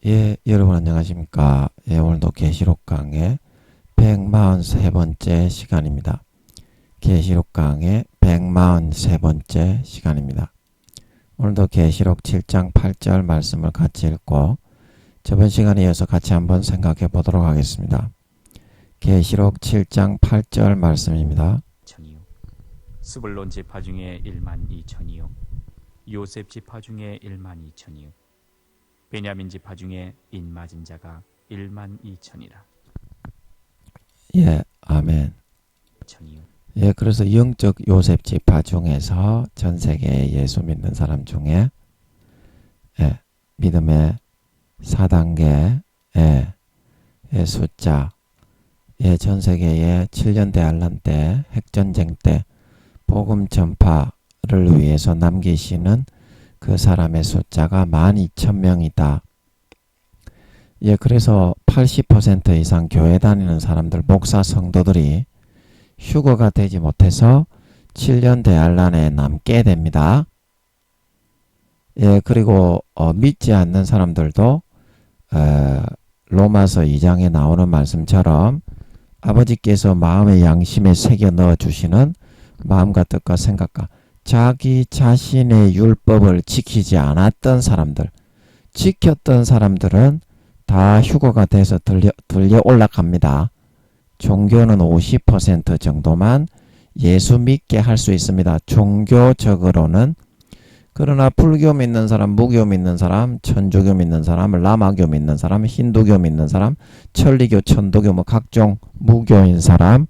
예, 여러분 안녕하십니까? 예, 오늘도 계시록 강의 143번째 시간입니다. 계시록 강의 143번째 시간입니다. 오늘도 계시록 7장 8절 말씀을 같이 읽고 저번 시간에 이어서 같이 한번 생각해 보도록 하겠습니다. 계시록 7장 8절 말씀입니다. 스불론 지파 중에 1만 2천이요 요셉 지파 중에 1만 2천이요 베냐민 지파 중에 인맞은 자가 1만 2천이라. 예, 아멘. 예, 그래서 영적 요셉 지파 중에서 전 세계에 예수 믿는 사람 중에 믿음의 4단계 숫자 전 세계에 7년 대환란 때 핵전쟁 때 복음 전파를 위해서 남기시는 그 사람의 숫자가 12,000명이다. 예, 그래서 80% 이상 교회 다니는 사람들, 목사 성도들이 휴거가 되지 못해서 7년 대환란에 남게 됩니다. 예, 그리고 믿지 않는 사람들도 로마서 2장에 나오는 말씀처럼 아버지께서 마음의 양심에 새겨 넣어주시는 마음과 뜻과 생각과 자기 자신의 율법을 지키지 않았던 사람들, 지켰던 사람들은 다 휴거가 돼서 들려 올라갑니다. 종교는 50% 정도만 예수 믿게 할 수 있습니다. 종교적으로는. 그러나 불교 믿는 사람, 무교 믿는 사람, 천주교 믿는 사람, 라마교 믿는 사람, 힌두교 믿는 사람, 천리교, 천도교 뭐 각종 무교인 사람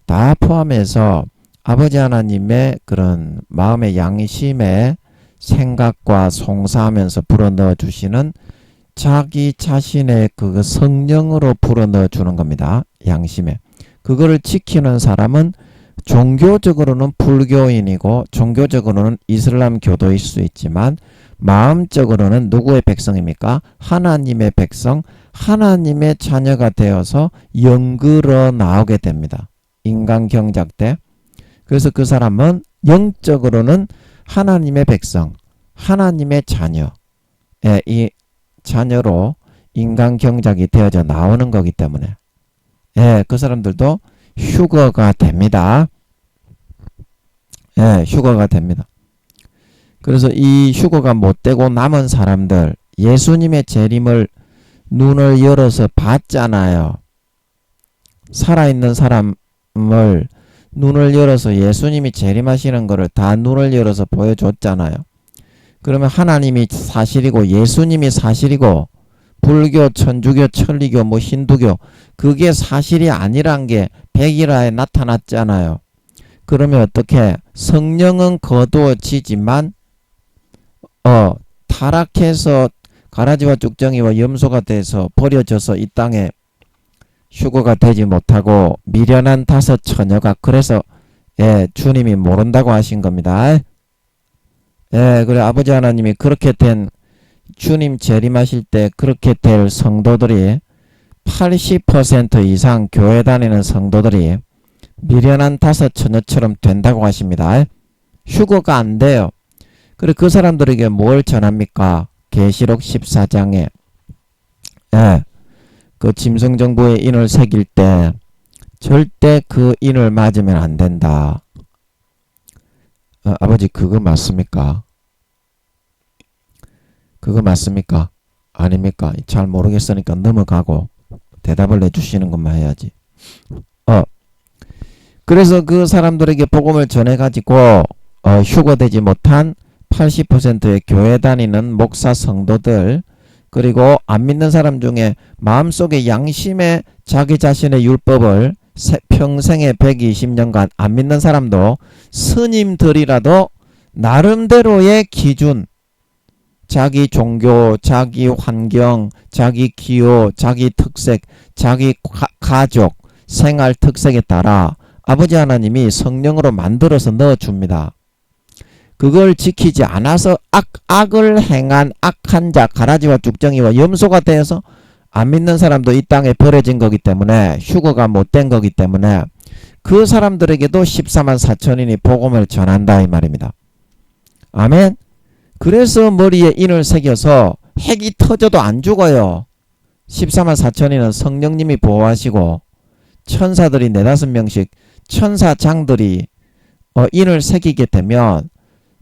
다 포함해서 아버지 하나님의 그런 마음의 양심에 생각과 송사하면서 불어넣어 주시는 자기 자신의 그 성령으로 불어넣어 주는 겁니다. 양심에. 그거를 지키는 사람은 종교적으로는 불교인이고 종교적으로는 이슬람 교도일 수 있지만 마음적으로는 누구의 백성입니까? 하나님의 백성, 하나님의 자녀가 되어서 영글어 나오게 됩니다. 인간 경작 때. 그래서 그 사람은 영적으로는 하나님의 백성, 하나님의 자녀, 이 자녀로 인간 경작이 되어져 나오는 거기 때문에 그 사람들도 휴거가 됩니다. 휴거가 됩니다. 그래서 이 휴거가 못되고 남은 사람들, 예수님의 재림을 눈을 열어서 봤잖아요. 살아있는 사람을 눈을 열어서 예수님이 재림하시는 것을 다 눈을 열어서 보여줬잖아요. 그러면 하나님이 사실이고 예수님이 사실이고 불교, 천주교, 천리교, 뭐 힌두교 그게 사실이 아니란 게 백일화에 나타났잖아요. 그러면 어떻게? 성령은 거두어지지만 타락해서 가라지와 쭉정이와 염소가 돼서 버려져서 이 땅에 휴거가 되지 못하고 미련한 5 처녀가 그래서 주님이 모른다고 하신 겁니다. 그래 아버지 하나님이 그렇게 된 주님 재림하실 때 그렇게 될 성도들이 80% 이상 교회 다니는 성도들이 미련한 5 처녀처럼 된다고 하십니다. 휴거가 안 돼요. 그래 그 사람들에게 뭘 전합니까? 계시록 14장에 그 짐승정보의 인을 새길 때 절대 그 인을 맞으면 안 된다. 아버지 그거 맞습니까? 그거 맞습니까? 아닙니까? 잘 모르겠으니까 넘어가고 대답을 해주시는 것만 해야지. 그래서 그 사람들에게 복음을 전해가지고 휴거되지 못한 80%의 교회 다니는 목사 성도들 그리고 안 믿는 사람 중에 마음속에 양심에 자기 자신의 율법을 평생에 120년간 안 믿는 사람도 스님들이라도 나름대로의 기준 자기 종교, 자기 환경, 자기 기호, 자기 특색, 자기 가족, 생활 특색에 따라 아버지 하나님이 성령으로 만들어서 넣어줍니다. 그걸 지키지 않아서 악을 행한 악한 자, 가라지와 쭉정이와 염소가 되어서 안 믿는 사람도 이 땅에 버려진 거기 때문에 휴거가 못된 거기 때문에 그 사람들에게도 14만 4천인이 복음을 전한다 이 말입니다. 아멘. 그래서 머리에 인을 새겨서 핵이 터져도 안 죽어요. 14만 4천이는 성령님이 보호하시고 천사들이 4-5명씩 천사장들이 인을 새기게 되면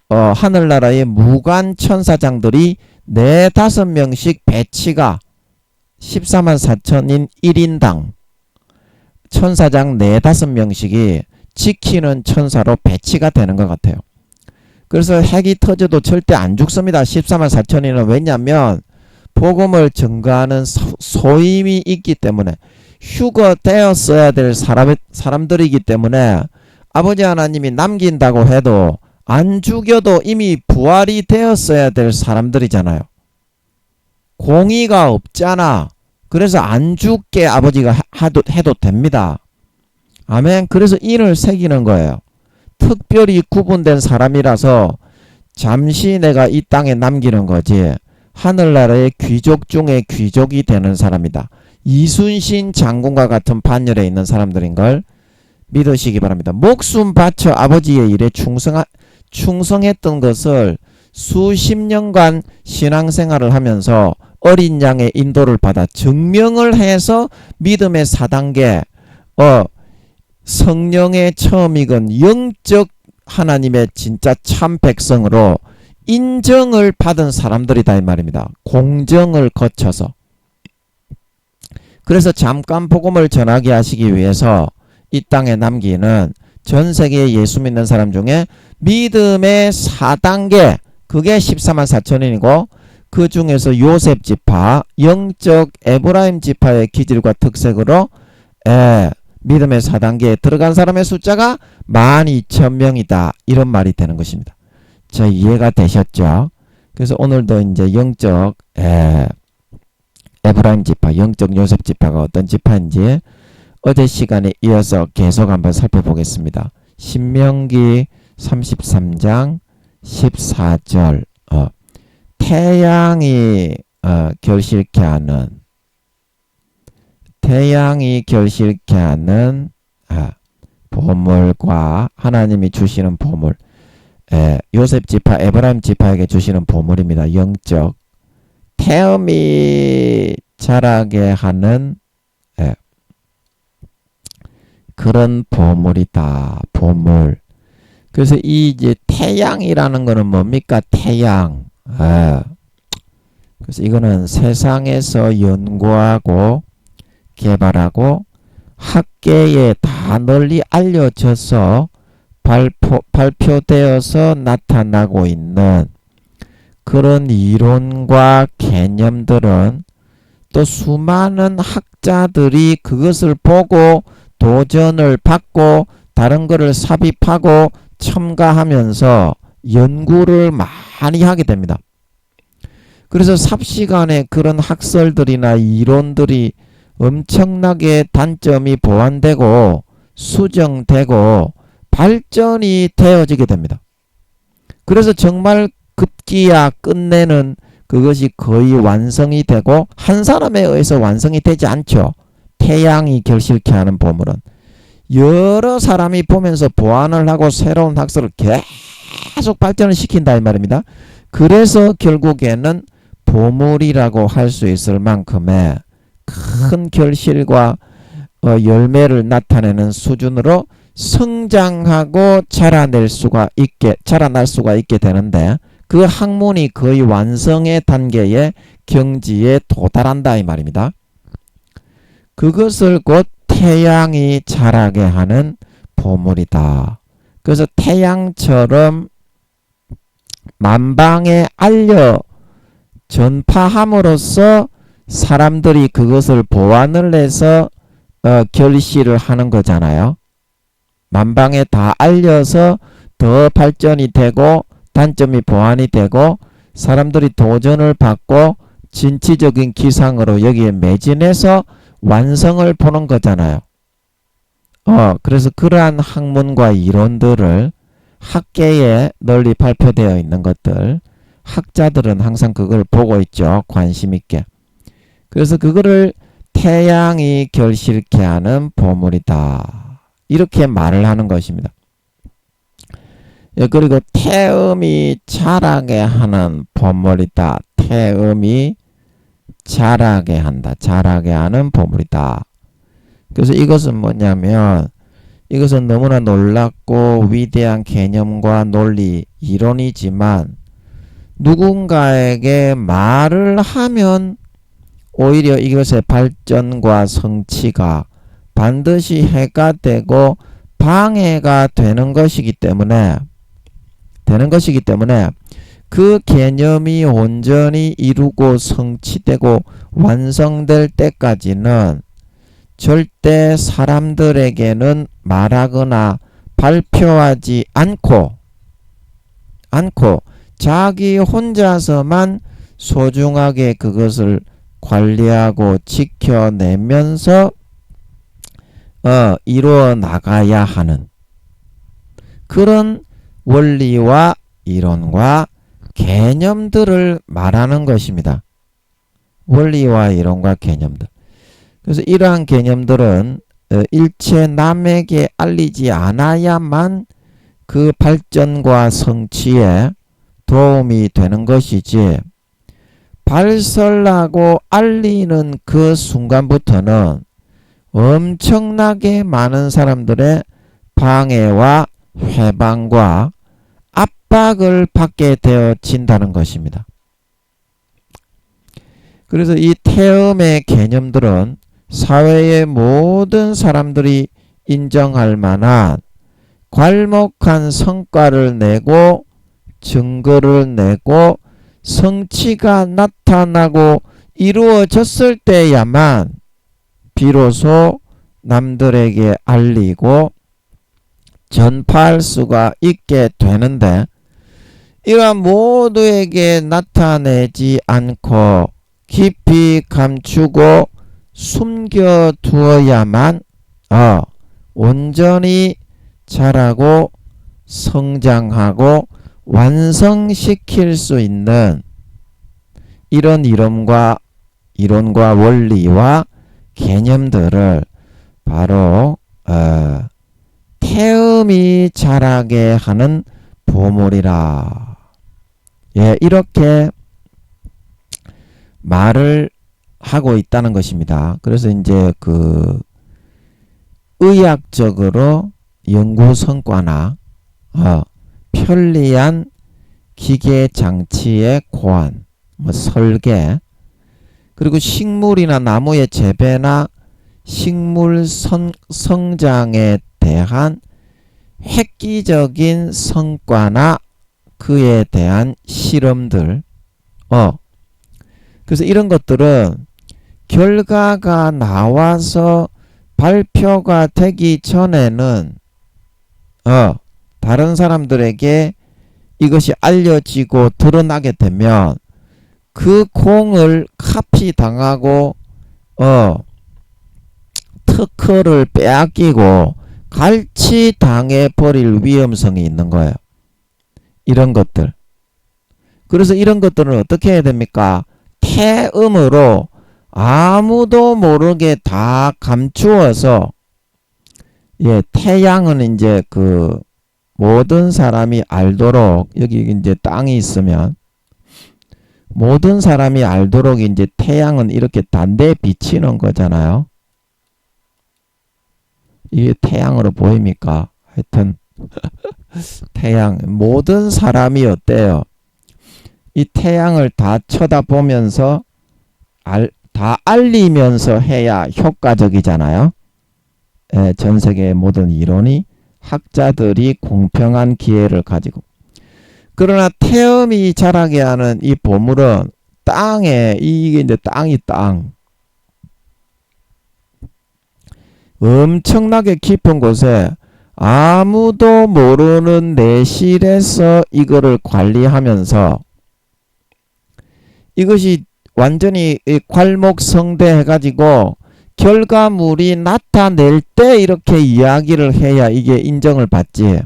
하늘나라의 무관 천사장들이 4-5명씩 배치가 14만 4천인 1인당 천사장 4-5명씩이 지키는 천사로 배치가 되는 것 같아요. 그래서 핵이 터져도 절대 안 죽습니다. 14만 4천인은. 왜냐하면 복음을 증거하는 소임이 있기 때문에, 휴거되었어야 될 사람들이기 때문에 아버지 하나님이 남긴다고 해도 안 죽여도 이미 부활이 되었어야 될 사람들이잖아요. 공의가 없잖아. 그래서 안 죽게 아버지가 해도 됩니다. 아멘. 그래서 인을 새기는 거예요. 특별히 구분된 사람이라서 잠시 내가 이 땅에 남기는 거지, 하늘나라의 귀족 중에 귀족이 되는 사람이다. 이순신 장군과 같은 반열에 있는 사람들인 걸 믿으시기 바랍니다. 목숨 바쳐 아버지의 일에 충성했던 것을 수십 년간 신앙생활을 하면서 어린 양의 인도를 받아 증명을 해서 믿음의 4단계, 성령의 처음 익은 영적 하나님의 진짜 참 백성으로 인정을 받은 사람들이다 이 말입니다. 공정을 거쳐서. 그래서 잠깐 복음을 전하게 하시기 위해서 이 땅에 남기는 전 세계에 예수 믿는 사람 중에 믿음의 4단계, 그게 14만 4천인이고 그 중에서 요셉 지파, 영적 에브라임 지파의 기질과 특색으로 믿음의 4단계에 들어간 사람의 숫자가 12,000명이다. 이런 말이 되는 것입니다. 자, 이해가 되셨죠? 그래서 오늘도 이제 영적 에브라임 지파, 영적 요셉 지파가 어떤 지파인지 어제 시간에 이어서 계속 한번 살펴보겠습니다. 신명기 33장 14절, 태양이 결실케 하는 보물과 하나님이 주시는 보물, 요셉 지파, 에브라임 지파에게 주시는 보물입니다. 영적 태음이 자라게 하는 그런 보물이다. 보물. 그래서 이 이제 태양이라는 거는 뭡니까? 태양. 그래서 이거는 세상에서 연구하고 개발하고 학계에 다 널리 알려져서 발표되어서 나타나고 있는 그런 이론과 개념들은 또 수많은 학자들이 그것을 보고 도전을 받고 다른 거를 삽입하고 첨가하면서 연구를 많이 하게 됩니다. 그래서 삽시간에 그런 학설들이나 이론들이 엄청나게 단점이 보완되고 수정되고 발전이 되어지게 됩니다. 그래서 정말 급기야 끝내는 그것이 거의 완성이 되고 한 사람에 의해서 완성이 되지 않죠. 태양이 결실케 하는 보물은 여러 사람이 보면서 보완을 하고 새로운 학설을 계속 발전을 시킨다 이 말입니다. 그래서 결국에는 보물이라고 할 수 있을 만큼의 큰 결실과 열매를 나타내는 수준으로 성장하고 자라날 수가 있게 되는데, 그 학문이 거의 완성의 단계의 경지에 도달한다 이 말입니다. 그것을 곧 태양이 자라게 하는 보물이다. 그래서 태양처럼 만방에 알려 전파함으로써 사람들이 그것을 보완을 해서 결실을 하는 거잖아요. 만방에 다 알려서 더 발전이 되고 단점이 보완이 되고 사람들이 도전을 받고 진취적인 기상으로 여기에 매진해서 완성을 보는 거잖아요. 그래서 그러한 학문과 이론들을 학계에 널리 발표되어 있는 것들, 학자들은 항상 그걸 보고 있죠. 관심 있게. 그래서 그거를 태양이 결실케 하는 보물이다. 이렇게 말을 하는 것입니다. 예, 그리고 태음이 자라게 하는 보물이다. 태음이 자라게 한다. 자라게 하는 보물이다. 그래서 이것은 뭐냐면 이것은 너무나 놀랍고 위대한 개념과 논리, 이론이지만 누군가에게 말을 하면 오히려 이것의 발전과 성취가 반드시 해가 되고 방해가 되는 것이기 때문에 그 개념이 온전히 이루고 성취되고 완성될 때까지는 절대 사람들에게는 말하거나 발표하지 않고 자기 혼자서만 소중하게 그것을 관리하고 지켜내면서 이루어 나가야 하는 그런 원리와 이론과 개념들을 말하는 것입니다. 원리와 이론과 개념들. 그래서 이러한 개념들은 일체 남에게 알리지 않아야만 그 발전과 성취에 도움이 되는 것이지, 발설하고 알리는 그 순간부터는 엄청나게 많은 사람들의 방해와 회방과 압박을 받게 되어진다는 것입니다. 그래서 이 태음의 개념들은 사회의 모든 사람들이 인정할 만한 괄목한 성과를 내고 증거를 내고 성취가 나타나고 이루어졌을 때야만 비로소 남들에게 알리고 전파할 수가 있게 되는데, 이러한 모두에게 나타내지 않고 깊이 감추고 숨겨두어야만 온전히 자라고 성장하고 완성시킬 수 있는 이런 이론과 원리와 개념들을 바로 태음이 자라게 하는 보물이라. 예, 이렇게 말을 하고 있다는 것입니다. 그래서 이제 그 의학적으로 연구 성과나 편리한 기계 장치의 고안, 설계, 그리고 식물이나 나무의 재배나 식물 성장에 대한 획기적인 성과나 그에 대한 실험들, 그래서 이런 것들은 결과가 나와서 발표가 되기 전에는 다른 사람들에게 이것이 알려지고 드러나게 되면 그 공을 카피당하고 특허를 빼앗기고 갈취당해 버릴 위험성이 있는 거예요. 이런 것들. 그래서 이런 것들은 어떻게 해야 됩니까? 태음으로 아무도 모르게 다 감추어서, 예, 태양은 이제 그 모든 사람이 알도록, 여기 이제 땅이 있으면 모든 사람이 알도록 이제 태양은 이렇게 단대에 비치는 거잖아요. 이게 태양으로 보입니까? 하여튼 태양, 모든 사람이 어때요? 이 태양을 다 쳐다보면서 다 알리면서 해야 효과적이잖아요. 전 세계의 모든 이론이 학자들이 공평한 기회를 가지고. 그러나 태음이 자라게 하는 이 보물은 땅에, 이게 이제 땅 엄청나게 깊은 곳에 아무도 모르는 내실에서 이거를 관리하면서 이것이 완전히 괄목성대 해가지고 결과물이 나타낼 때 이렇게 이야기를 해야 이게 인정을 받지.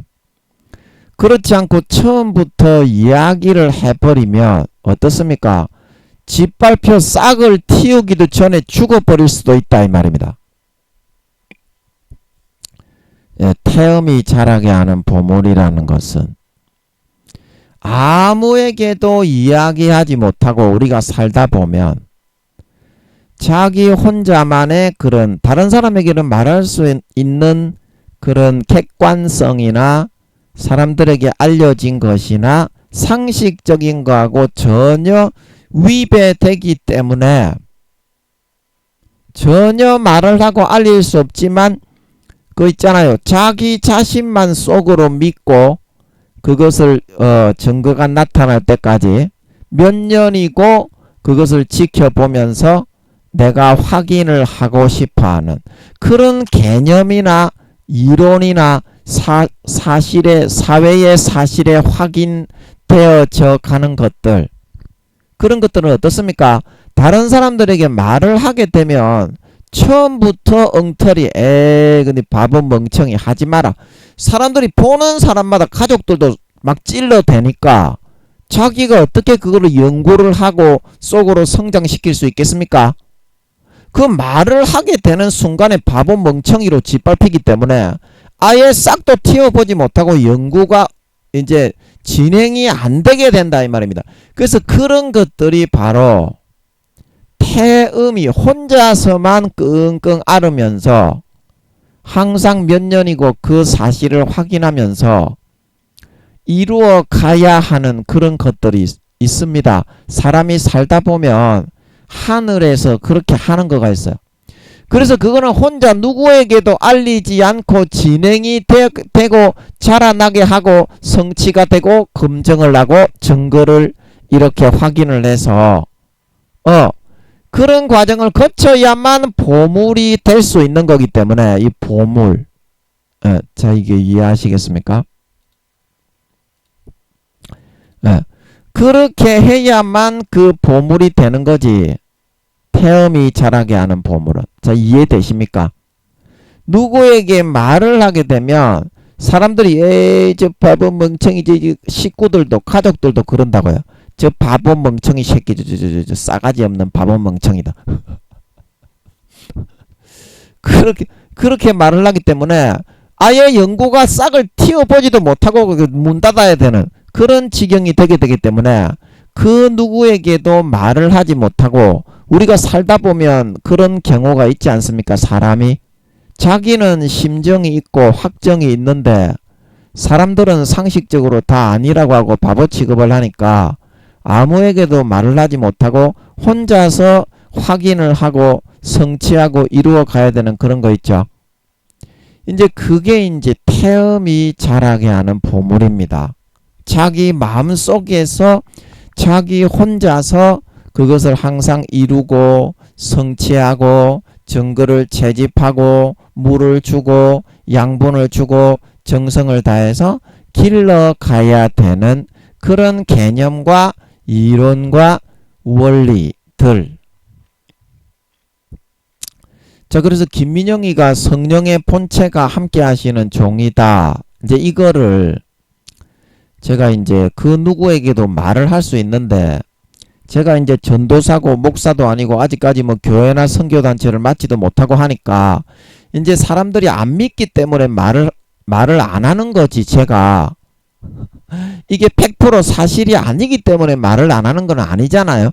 그렇지 않고 처음부터 이야기를 해버리면 어떻습니까? 짓밟혀 싹을 틔우기도 전에 죽어버릴 수도 있다 이 말입니다. 예, 태음이 자라게 하는 보물이라는 것은 아무에게도 이야기하지 못하고 우리가 살다 보면 자기 혼자만의 그런 다른 사람에게는 말할 수 있는 그런 객관성이나 사람들에게 알려진 것이나 상식적인 거하고 전혀 위배되기 때문에 전혀 말을 하고 알릴 수 없지만 그 있잖아요. 자기 자신만 속으로 믿고 그것을 증거가 나타날 때까지 몇 년이고 그것을 지켜보면서 내가 확인을 하고 싶어하는 그런 개념이나 이론이나 사회의 사실에 확인되어져 가는 것들, 그런 것들은 어떻습니까? 다른 사람들에게 말을 하게 되면 처음부터 엉터리 근데 바보 멍청이 하지 마라. 사람들이 보는 사람마다 가족들도 막 찔러대니까 자기가 어떻게 그거를 연구를 하고 속으로 성장시킬 수 있겠습니까? 그 말을 하게 되는 순간에 바보 멍청이로 짓밟히기 때문에 아예 싹도 튀어보지 못하고 연구가 이제 진행이 안 되게 된다 이 말입니다. 그래서 그런 것들이 바로 태음이 혼자서만 끙끙 앓으면서 항상 몇 년이고 그 사실을 확인하면서 이루어 가야 하는 그런 것들이 있습니다. 사람이 살다 보면 하늘에서 그렇게 하는 거가 있어요. 그래서 그거는 혼자 누구에게도 알리지 않고 진행이 되고 자라나게 하고 성취가 되고 검증을 하고 증거를 이렇게 확인을 해서 그런 과정을 거쳐야만 보물이 될 수 있는 거기 때문에 이 보물, 자 이게 이해하시겠습니까? 그렇게 해야만 그 보물이 되는 거지. 태음이 자라게 하는 보물은. 자, 이해되십니까? 누구에게 말을 하게 되면 사람들이 저 바보 멍청이 저 식구들도 가족들도 그런다고요. 저 바보 멍청이 새끼 저 싸가지 없는 바보 멍청이다. 그렇게 말을 하기 때문에 아예 연구가 싹을 틔워보지도 못하고 문 닫아야 되는 그런 지경이 되게 되기 때문에 그 누구에게도 말을 하지 못하고 우리가 살다 보면 그런 경우가 있지 않습니까? 사람이 자기는 심정이 있고 확정이 있는데 사람들은 상식적으로 다 아니라고 하고 바보 취급을 하니까 아무에게도 말을 하지 못하고 혼자서 확인을 하고 성취하고 이루어 가야 되는 그런 거 있죠. 이제 그게 이제 태음이 자라게 하는 보물입니다. 자기 마음속에서 자기 혼자서 그것을 항상 이루고 성취하고 증거를 채집하고 물을 주고 양분을 주고 정성을 다해서 길러가야 되는 그런 개념과 이론과 원리들. 자, 그래서 김민영이가 성령의 본체가 함께 하시는 종이다. 이제 이거를 제가 이제 그 누구에게도 말을 할 수 있는데 제가 이제 전도사고 목사도 아니고 아직까지 뭐 교회나 선교단체를 맡지도 못하고 하니까 이제 사람들이 안 믿기 때문에 말을 안 하는 거지. 제가 이게 100% 사실이 아니기 때문에 말을 안 하는 건 아니잖아요.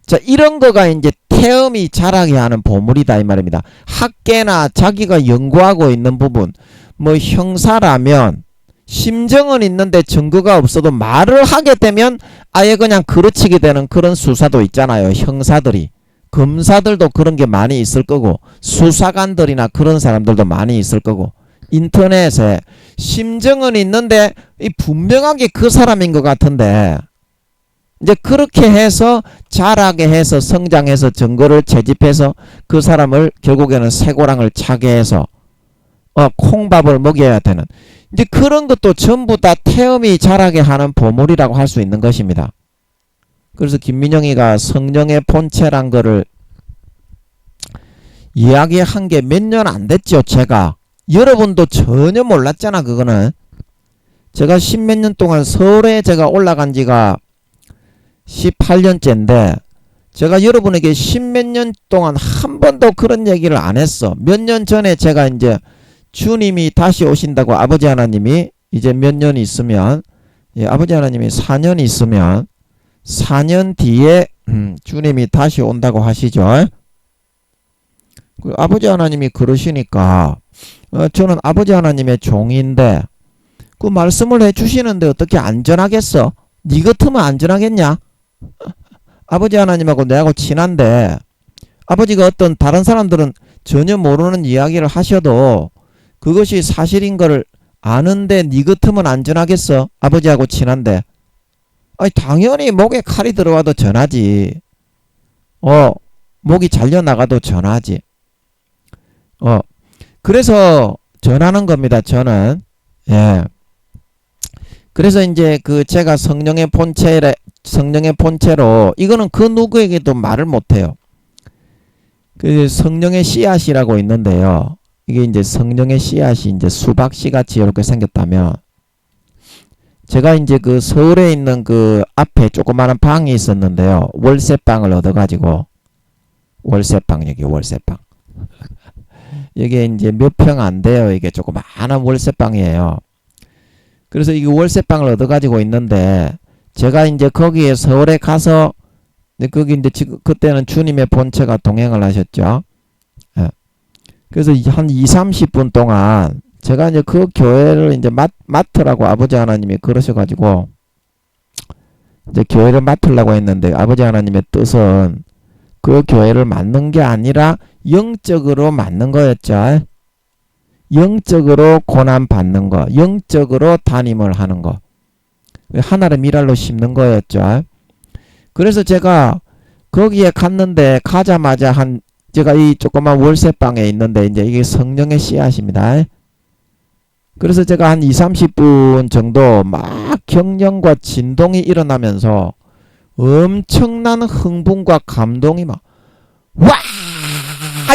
자, 이런 거가 이제 태음이 자라게 하는 보물이다 이 말입니다. 학계나 자기가 연구하고 있는 부분, 뭐 형사라면 심정은 있는데 증거가 없어도 말을 하게 되면 아예 그냥 그르치게 되는 그런 수사도 있잖아요. 형사들이. 검사들도 그런 게 많이 있을 거고 수사관들이나 그런 사람들도 많이 있을 거고 인터넷에 심정은 있는데 분명하게 그 사람인 것 같은데 이제 그렇게 해서 자라게 해서 성장해서 증거를 채집해서 그 사람을 결국에는 쇠고랑을 차게 해서 콩밥을 먹여야 되는 이제 그런 것도 전부 다 태음이 자라게 하는 보물이라고 할 수 있는 것입니다. 그래서 김민영이가 성령의 본체란 거를 이야기한 게 몇 년 안 됐죠. 제가 여러분도 전혀 몰랐잖아. 그거는 제가 십몇 년 동안 서울에 제가 올라간 지가 18년째인데 제가 여러분에게 십몇 년 동안 한 번도 그런 얘기를 안 했어. 몇 년 전에 제가 이제 주님이 다시 오신다고 아버지 하나님이 이제 몇 년 있으면 예, 아버지 하나님이 4년 있으면 4년 뒤에 주님이 다시 온다고 하시죠. 아버지 하나님이 그러시니까 저는 아버지 하나님의 종인데 그 말씀을 해주시는데 어떻게 안전하겠어? 니 같으면 안전하겠냐? 아버지 하나님하고 내하고 친한데 아버지가 어떤 다른 사람들은 전혀 모르는 이야기를 하셔도 그것이 사실인 걸 아는데 니 같으면 안전하겠어? 아버지하고 친한데. 아니 당연히 목에 칼이 들어와도 전하지. 목이 잘려나가도 전하지. 그래서 전하는 겁니다. 저는. 예. 그래서 이제 그 제가 성령의 본체로 이거는 그 누구에게도 말을 못해요. 그 성령의 씨앗이라고 있는데요. 이게 이제 성령의 씨앗이 이제 수박씨 같이 이렇게 생겼다면 제가 이제 그 서울에 있는 그 앞에 조그마한 방이 있었는데요. 월세방을 얻어가지고 월세방 여기 월세방 이게 이제 몇 평 안 돼요. 이게 조그마한 월세방이에요. 그래서 이 월세방을 얻어가지고 있는데 제가 이제 거기에 서울에 가서 거기 이제 지금 그때는 주님의 본체가 동행을 하셨죠. 예. 그래서 한 20-30분 동안 제가 이제 그 교회를 이제 맡으라고 아버지 하나님이 그러셔가지고 이제 교회를 맡으려고 했는데 아버지 하나님의 뜻은 그 교회를 맡는 게 아니라 영적으로 맡는 거였죠. 영적으로 고난 받는 거, 영적으로 담임을 하는 거, 하나를 미랄로 심는 거였죠. 그래서 제가 거기에 갔는데 가자마자 제가 이 조그만 월세방에 있는데 이제 이게 성령의 씨앗입니다. 그래서 제가 한 2-30분 정도 막 경련과 진동이 일어나면서 엄청난 흥분과 감동이 막 와!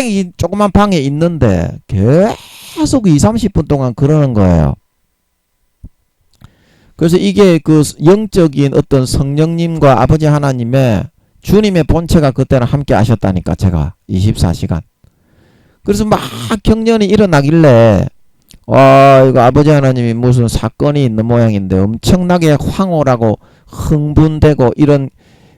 이 조그만 방에 있는데 계속 2-30분 동안 그러는 거예요. 그래서 이게 그 영적인 어떤 성령님과 아버지 하나님의 주님의 본체가 그때는 함께 하셨다니까 제가 24시간. 그래서 막 경련이 일어나길래 이거 아버지 하나님이 무슨 사건이 있는 모양인데 엄청나게 황홀하고 흥분되고 이런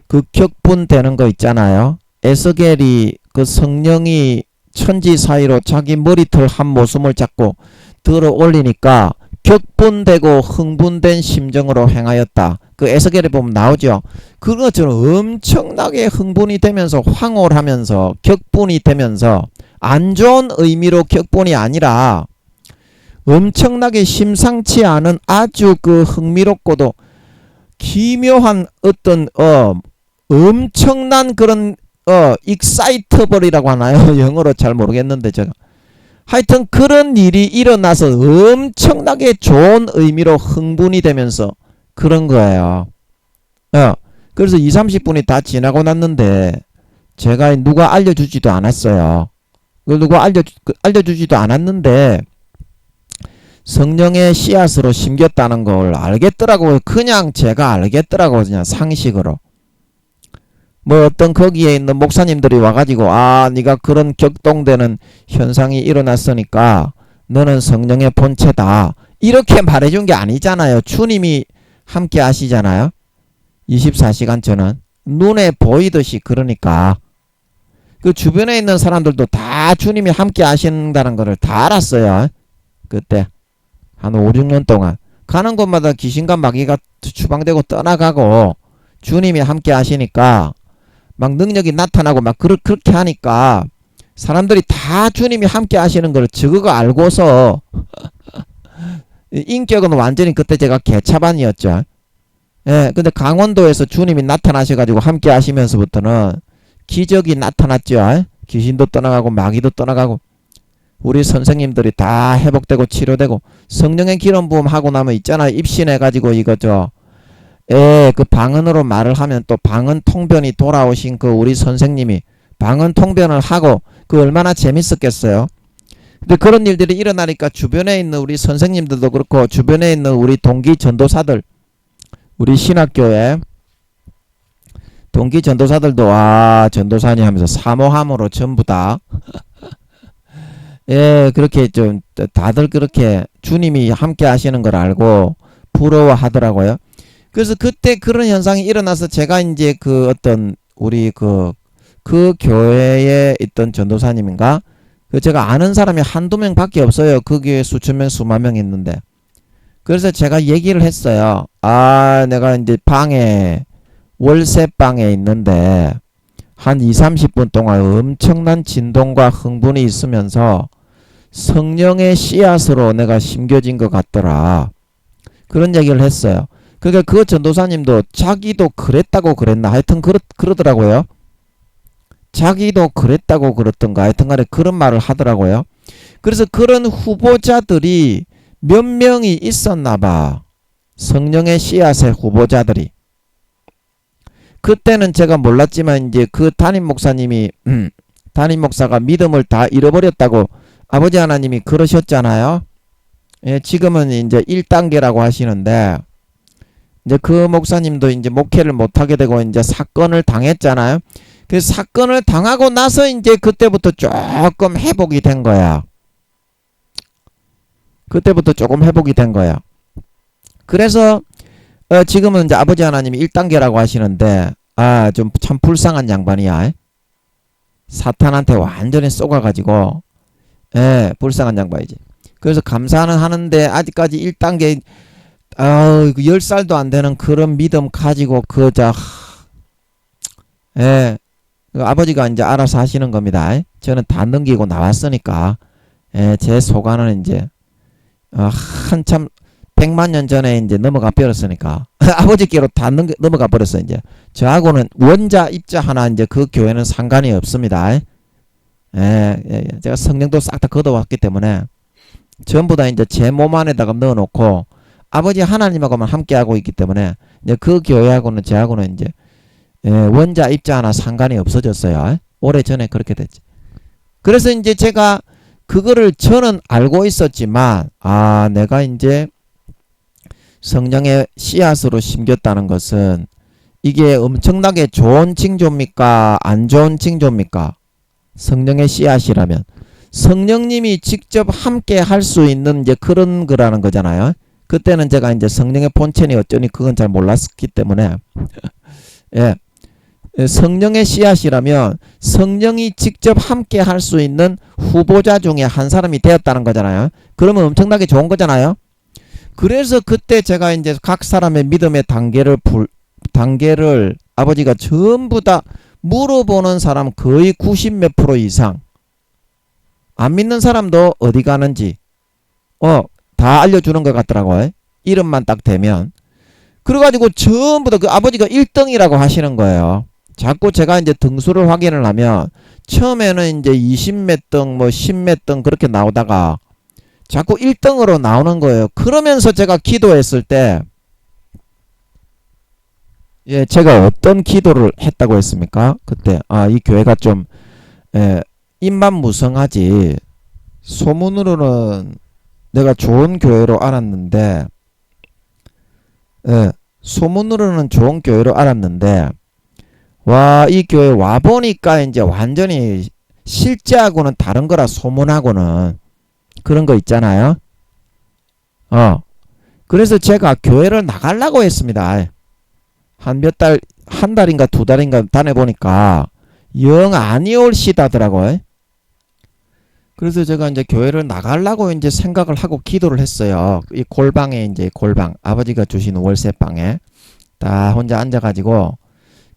그 격분되는 거 있잖아요. 에스겔이 그 성령이 천지 사이로 자기 머리털 한 모습을 잡고 들어 올리니까 격분되고 흥분된 심정으로 행하였다. 그 에스겔에 보면 나오죠. 그것처럼 엄청나게 흥분이 되면서 황홀하면서 격분이 되면서 안 좋은 의미로 격분이 아니라 엄청나게 심상치 않은 아주 그 흥미롭고도 기묘한 어떤 엄청난 그런 excitable이라고 하나요? 영어로 잘 모르겠는데 제가 하여튼 그런 일이 일어나서 엄청나게 좋은 의미로 흥분이 되면서 그런 거예요. 그래서 2-30분이 다 지나고 났는데 제가 누가 알려주지도 않았어요. 누가 알려주지도 않았는데 성령의 씨앗으로 심겼다는 걸 알겠더라고요. 그냥 제가 알겠더라고요. 그냥 상식으로. 뭐 어떤 거기에 있는 목사님들이 와가지고 네가 그런 격동되는 현상이 일어났으니까 너는 성령의 본체다 이렇게 말해준 게 아니잖아요. 주님이 함께 하시잖아요. 24시간 저는 눈에 보이듯이. 그러니까 그 주변에 있는 사람들도 다 주님이 함께 하신다는 것을 다 알았어요. 그때 한 5-6년 동안 가는 곳마다 귀신과 마귀가 추방되고 떠나가고 주님이 함께 하시니까 막 능력이 나타나고 막 그렇게 하니까 사람들이 다 주님이 함께 하시는 걸 저거 알고서 인격은 완전히 그때 제가 개차반이었죠. 예, 근데 강원도에서 주님이 나타나셔가지고 함께 하시면서부터는 기적이 나타났죠. 귀신도 떠나가고 마귀도 떠나가고 우리 선생님들이 다 회복되고 치료되고 성령의 기름 부음 하고 나면 있잖아. 입신해가지고 이거죠. 그 방언으로 말을 하면 또 방언 통변이 돌아오신 그 우리 선생님이 방언 통변을 하고 그 얼마나 재밌었겠어요. 근데 그런 일들이 일어나니까 주변에 있는 우리 선생님들도 그렇고 주변에 있는 우리 동기 전도사들 우리 신학교에 동기 전도사들도 전도사님 하면서 사모함으로 전부 다 그렇게 좀 다들 그렇게 주님이 함께 하시는 걸 알고 부러워하더라고요. 그래서 그때 그런 현상이 일어나서 제가 이제 그 어떤 우리 그 교회에 있던 전도사님인가? 그 제가 아는 사람이 한두 명밖에 없어요. 그 교회 수천 명, 수만 명 있는데. 그래서 제가 얘기를 했어요. 아, 내가 이제 월세방에 있는데 한 2, 30분 동안 엄청난 진동과 흥분이 있으면서 성령의 씨앗으로 내가 심겨진 것 같더라. 그런 얘기를 했어요. 그러니까 그 전도사님도 자기도 그랬다고 그랬나 하여튼 그러더라고요. 자기도 그랬다고 그랬던가 하여튼 간에 그런 말을 하더라고요. 그래서 그런 후보자들이 몇 명이 있었나 봐. 성령의 씨앗의 후보자들이. 그때는 제가 몰랐지만 이제 그 담임 목사님이 담임 목사가 믿음을 다 잃어버렸다고 아버지 하나님이 그러셨잖아요. 예, 지금은 이제 1단계라고 하시는데 이제 그 목사님도 이제 목회를 못하게 되고 이제 사건을 당했잖아요. 그 사건을 당하고 나서 이제 그때부터 조금 회복이 된 거야. 그때부터 조금 회복이 된 거야. 그래서 지금은 이제 아버지 하나님이 1단계라고 하시는데 아, 좀 참 불쌍한 양반이야. 사탄한테 완전히 쏘가가지고 불쌍한 양반이지. 그래서 감사는 하는데 아직까지 1단계 10살도 안 되는 그런 믿음 가지고 아버지가 이제 알아서 하시는 겁니다. 저는 다 넘기고 나왔으니까 제 소관은 이제 한참 100만 년 전에 이제 넘어가 버렸으니까 아버지께로 다 넘어가 버렸어. 이제 저하고는 원자 입자 하나 이제 그 교회는 상관이 없습니다. 제가 성령도 싹 다 걷어왔기 때문에 전부 다 이제 제 몸 안에다가 넣어놓고 아버지 하나님하고만 함께하고 있기 때문에 이제 그 교회하고는 저하고는 이제 원자 입자 하나 상관이 없어졌어요. 오래전에 그렇게 됐지. 그래서 이제 제가 그거를 저는 알고 있었지만 내가 이제 성령의 씨앗으로 심겼다는 것은 이게 엄청나게 좋은 징조입니까? 안 좋은 징조입니까? 성령의 씨앗이라면 성령님이 직접 함께 할 수 있는 이제 그런 거라는 거잖아요. 그때는 제가 이제 성령의 본체니 어쩌니 그건 잘 몰랐기 때문에 성령의 씨앗이라면 성령이 직접 함께 할 수 있는 후보자 중에 한 사람이 되었다는 거잖아요. 그러면 엄청나게 좋은 거잖아요. 그래서 그때 제가 이제 각 사람의 믿음의 단계를 아버지가 전부 다 물어보는 사람 거의 90몇 프로 이상 안 믿는 사람도 어디 가는지 다 알려주는 것 같더라고요. 이름만 딱 대면. 그래가지고 전부 다 그 아버지가 1등이라고 하시는 거예요. 자꾸 제가 이제 등수를 확인을 하면 처음에는 이제 20몇 등, 10몇 등 그렇게 나오다가 자꾸 1등으로 나오는 거예요. 그러면서 제가 기도했을 때 제가 어떤 기도를 했다고 했습니까? 그때 이 교회가 좀 입만 무성하지 소문으로는 내가 좋은 교회로 알았는데 소문으로는 좋은 교회로 알았는데 와, 이 교회 와보니까 이제 완전히 실제하고는 다른 거라 소문하고는 그런 거 있잖아요. 그래서 제가 교회를 나가려고 했습니다. 한 달인가 2달인가 다녀보니까 영 아니올시다더라고요. 그래서 제가 이제 교회를 나가려고 이제 생각을 하고 기도를 했어요. 이 골방에 이제 아버지가 주신 월세방에 다 혼자 앉아가지고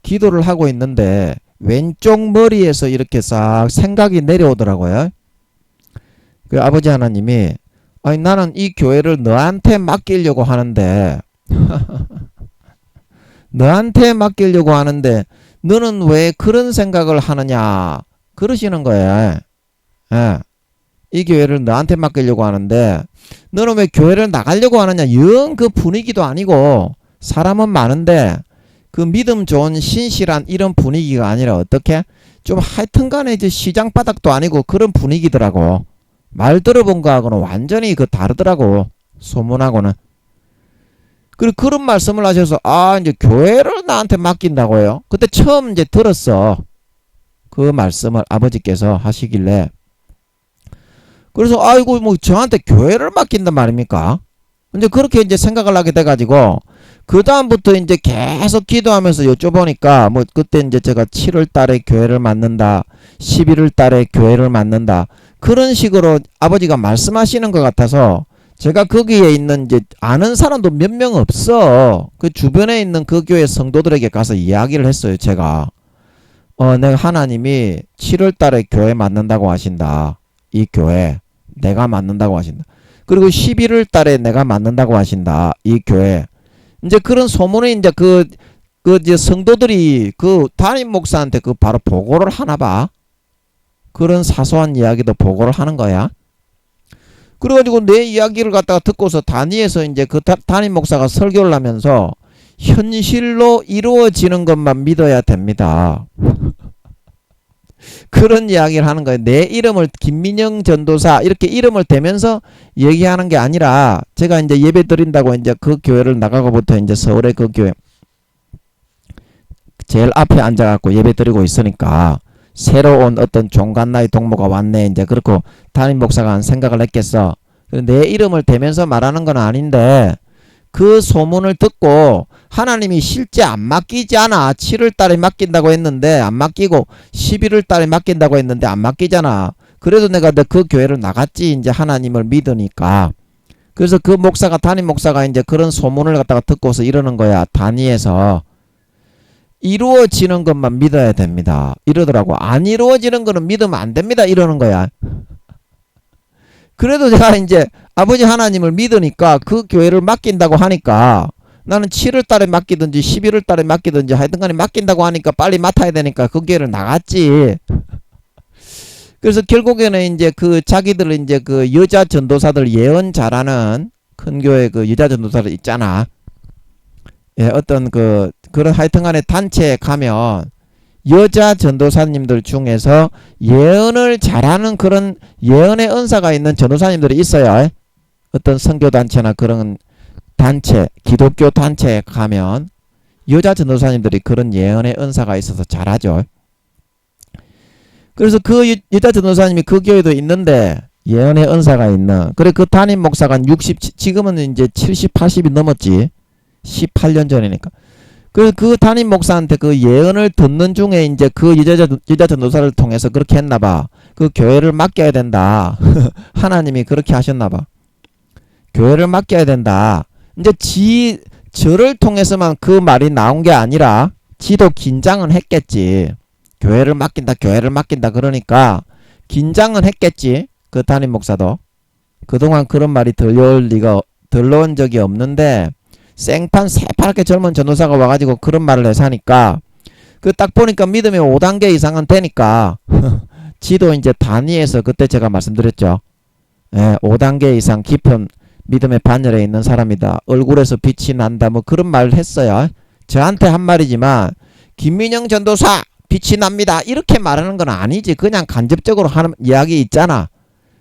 기도를 하고 있는데 왼쪽 머리에서 이렇게 싹 생각이 내려오더라고요. 그 아버지 하나님이 나는 이 교회를 너한테 맡기려고 하는데 너한테 맡기려고 하는데 너는 왜 그런 생각을 하느냐 그러시는 거예요. 이 교회를 너한테 맡기려고 하는데 너는 왜 교회를 나가려고 하느냐. 영 그 분위기도 아니고 사람은 많은데 그 믿음 좋은 신실한 이런 분위기가 아니라 어떻게 좀 하여튼간에 이제 시장 바닥도 아니고 그런 분위기더라고. 말 들어본 거하고는 완전히 다르더라고. 소문하고는. 그리고 그런 말씀을 하셔서 이제 교회를 나한테 맡긴다고요. 그때 처음 이제 들었어. 그 말씀을 아버지께서 하시길래 그래서 아이고 뭐 저한테 교회를 맡긴단 말입니까? 이제 그렇게 이제 생각을 하게 돼가지고 그 다음부터 이제 계속 기도하면서 여쭤보니까 뭐 그때 이제 제가 7월 달에 교회를 맡는다, 11월 달에 교회를 맡는다 그런 식으로 아버지가 말씀하시는 것 같아서 제가 거기에 있는 이제 아는 사람도 몇 명 없어. 그 주변에 있는 그 교회 성도들에게 가서 이야기를 했어요. 제가 내가 하나님이 7월 달에 교회 맡는다고 하신다. 이 교회 내가 맡는다고 하신다. 그리고 11월 달에 내가 맡는다고 하신다. 이 교회. 이제 그런 소문을 이제 이제 성도들이 그 담임 목사한테 그 바로 보고를 하나 봐. 그런 사소한 이야기도 보고를 하는 거야. 그래가지고 내 이야기를 갖다가 듣고서 단위에서 이제 그 담임 목사가 설교를 하면서 현실로 이루어지는 것만 믿어야 됩니다. 그런 이야기를 하는 거예요. 내 이름을 김민영 전도사 이렇게 이름을 대면서 얘기하는 게 아니라 제가 이제 예배 드린다고 이제 그 교회를 나가고부터 이제 서울의 그 교회 제일 앞에 앉아갖고 예배 드리고 있으니까 새로 온 어떤 종갓나이 동무가 왔네 이제 그렇고 담임 목사가 한 생각을 했겠어. 내 이름을 대면서 말하는 건 아닌데 그 소문을 듣고 하나님이 실제 안 맡기지 않아. 7월 달에 맡긴다고 했는데 안 맡기고 11월 달에 맡긴다고 했는데 안 맡기잖아. 그래도 내가 그 교회를 나갔지. 이제 하나님을 믿으니까. 그래서 그 목사가 담임 목사가 이제 그런 소문을 갖다가 듣고서 이러는 거야. 단위에서 이루어지는 것만 믿어야 됩니다. 이러더라고. 안 이루어지는 거는 믿으면 안 됩니다. 이러는 거야. 그래도 제가 이제 아버지 하나님을 믿으니까 그 교회를 맡긴다고 하니까 나는 7월 달에 맡기든지 11월 달에 맡기든지 하여튼 간에 맡긴다고 하니까 빨리 맡아야 되니까 그 교회를 나갔지. 그래서 결국에는 이제 그 자기들 이제 그 여자 전도사들 예언 잘하는 큰 교회 그 여자 전도사들 있잖아. 예, 어떤 그런 하여튼 간에 단체에 가면 여자 전도사님들 중에서 예언을 잘하는 그런 예언의 은사가 있는 전도사님들이 있어요. 어떤 선교단체나 그런 단체, 기독교 단체에 가면 여자 전도사님들이 그런 예언의 은사가 있어서 잘하죠. 그래서 그 여자 전도사님이 그 교회도 있는데 예언의 은사가 있는 그래 그 담임 목사가 지금은 이제 70, 80이 넘었지. 18년 전이니까. 그 담임 목사한테 그 예언을 듣는 중에 이제 그 여자 전도사를 통해서 그렇게 했나봐. 그 교회를 맡겨야 된다. 하나님이 그렇게 하셨나봐. 교회를 맡겨야 된다. 이제 저를 통해서만 그 말이 나온 게 아니라 지도 긴장은 했겠지. 교회를 맡긴다 그러니까 긴장은 했겠지. 그 담임 목사도. 그동안 그런 말이 들려온 적이 없는데 생판 새파랗게 젊은 전도사가 와가지고 그런 말을 해서 하니까 그 딱 보니까 믿음이 5단계 이상은 되니까 지도 이제 단위에서 그때 제가 말씀드렸죠. 예, 5단계 이상 깊은 믿음의 반열에 있는 사람이다. 얼굴에서 빛이 난다. 뭐 그런 말을 했어요. 저한테 한 말이지만 김민영 전도사 빛이 납니다. 이렇게 말하는 건 아니지. 그냥 간접적으로 하는 이야기 있잖아.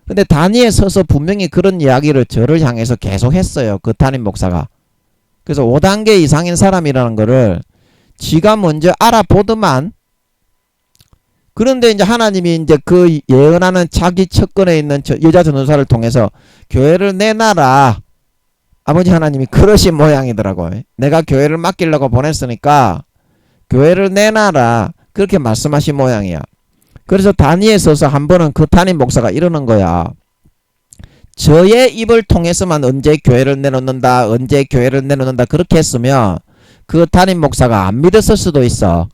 근데 단위에 서서 분명히 그런 이야기를 저를 향해서 계속 했어요. 그 담임 목사가. 그래서 5단계 이상인 사람이라는 거를 지가 먼저 알아보더만. 그런데 이제 하나님이 이제 그 예언하는 자기 측근에 있는 여자 전도사를 통해서 교회를 내놔라. 아버지 하나님이 그러신 모양이더라고요. 내가 교회를 맡기려고 보냈으니까 교회를 내놔라. 그렇게 말씀하신 모양이야. 그래서 단위에 서서 한 번은 그 담임 목사가 이러는 거야. 저의 입을 통해서만 언제 교회를 내놓는다 그렇게 했으면 그 담임 목사가 안 믿었을 수도 있어.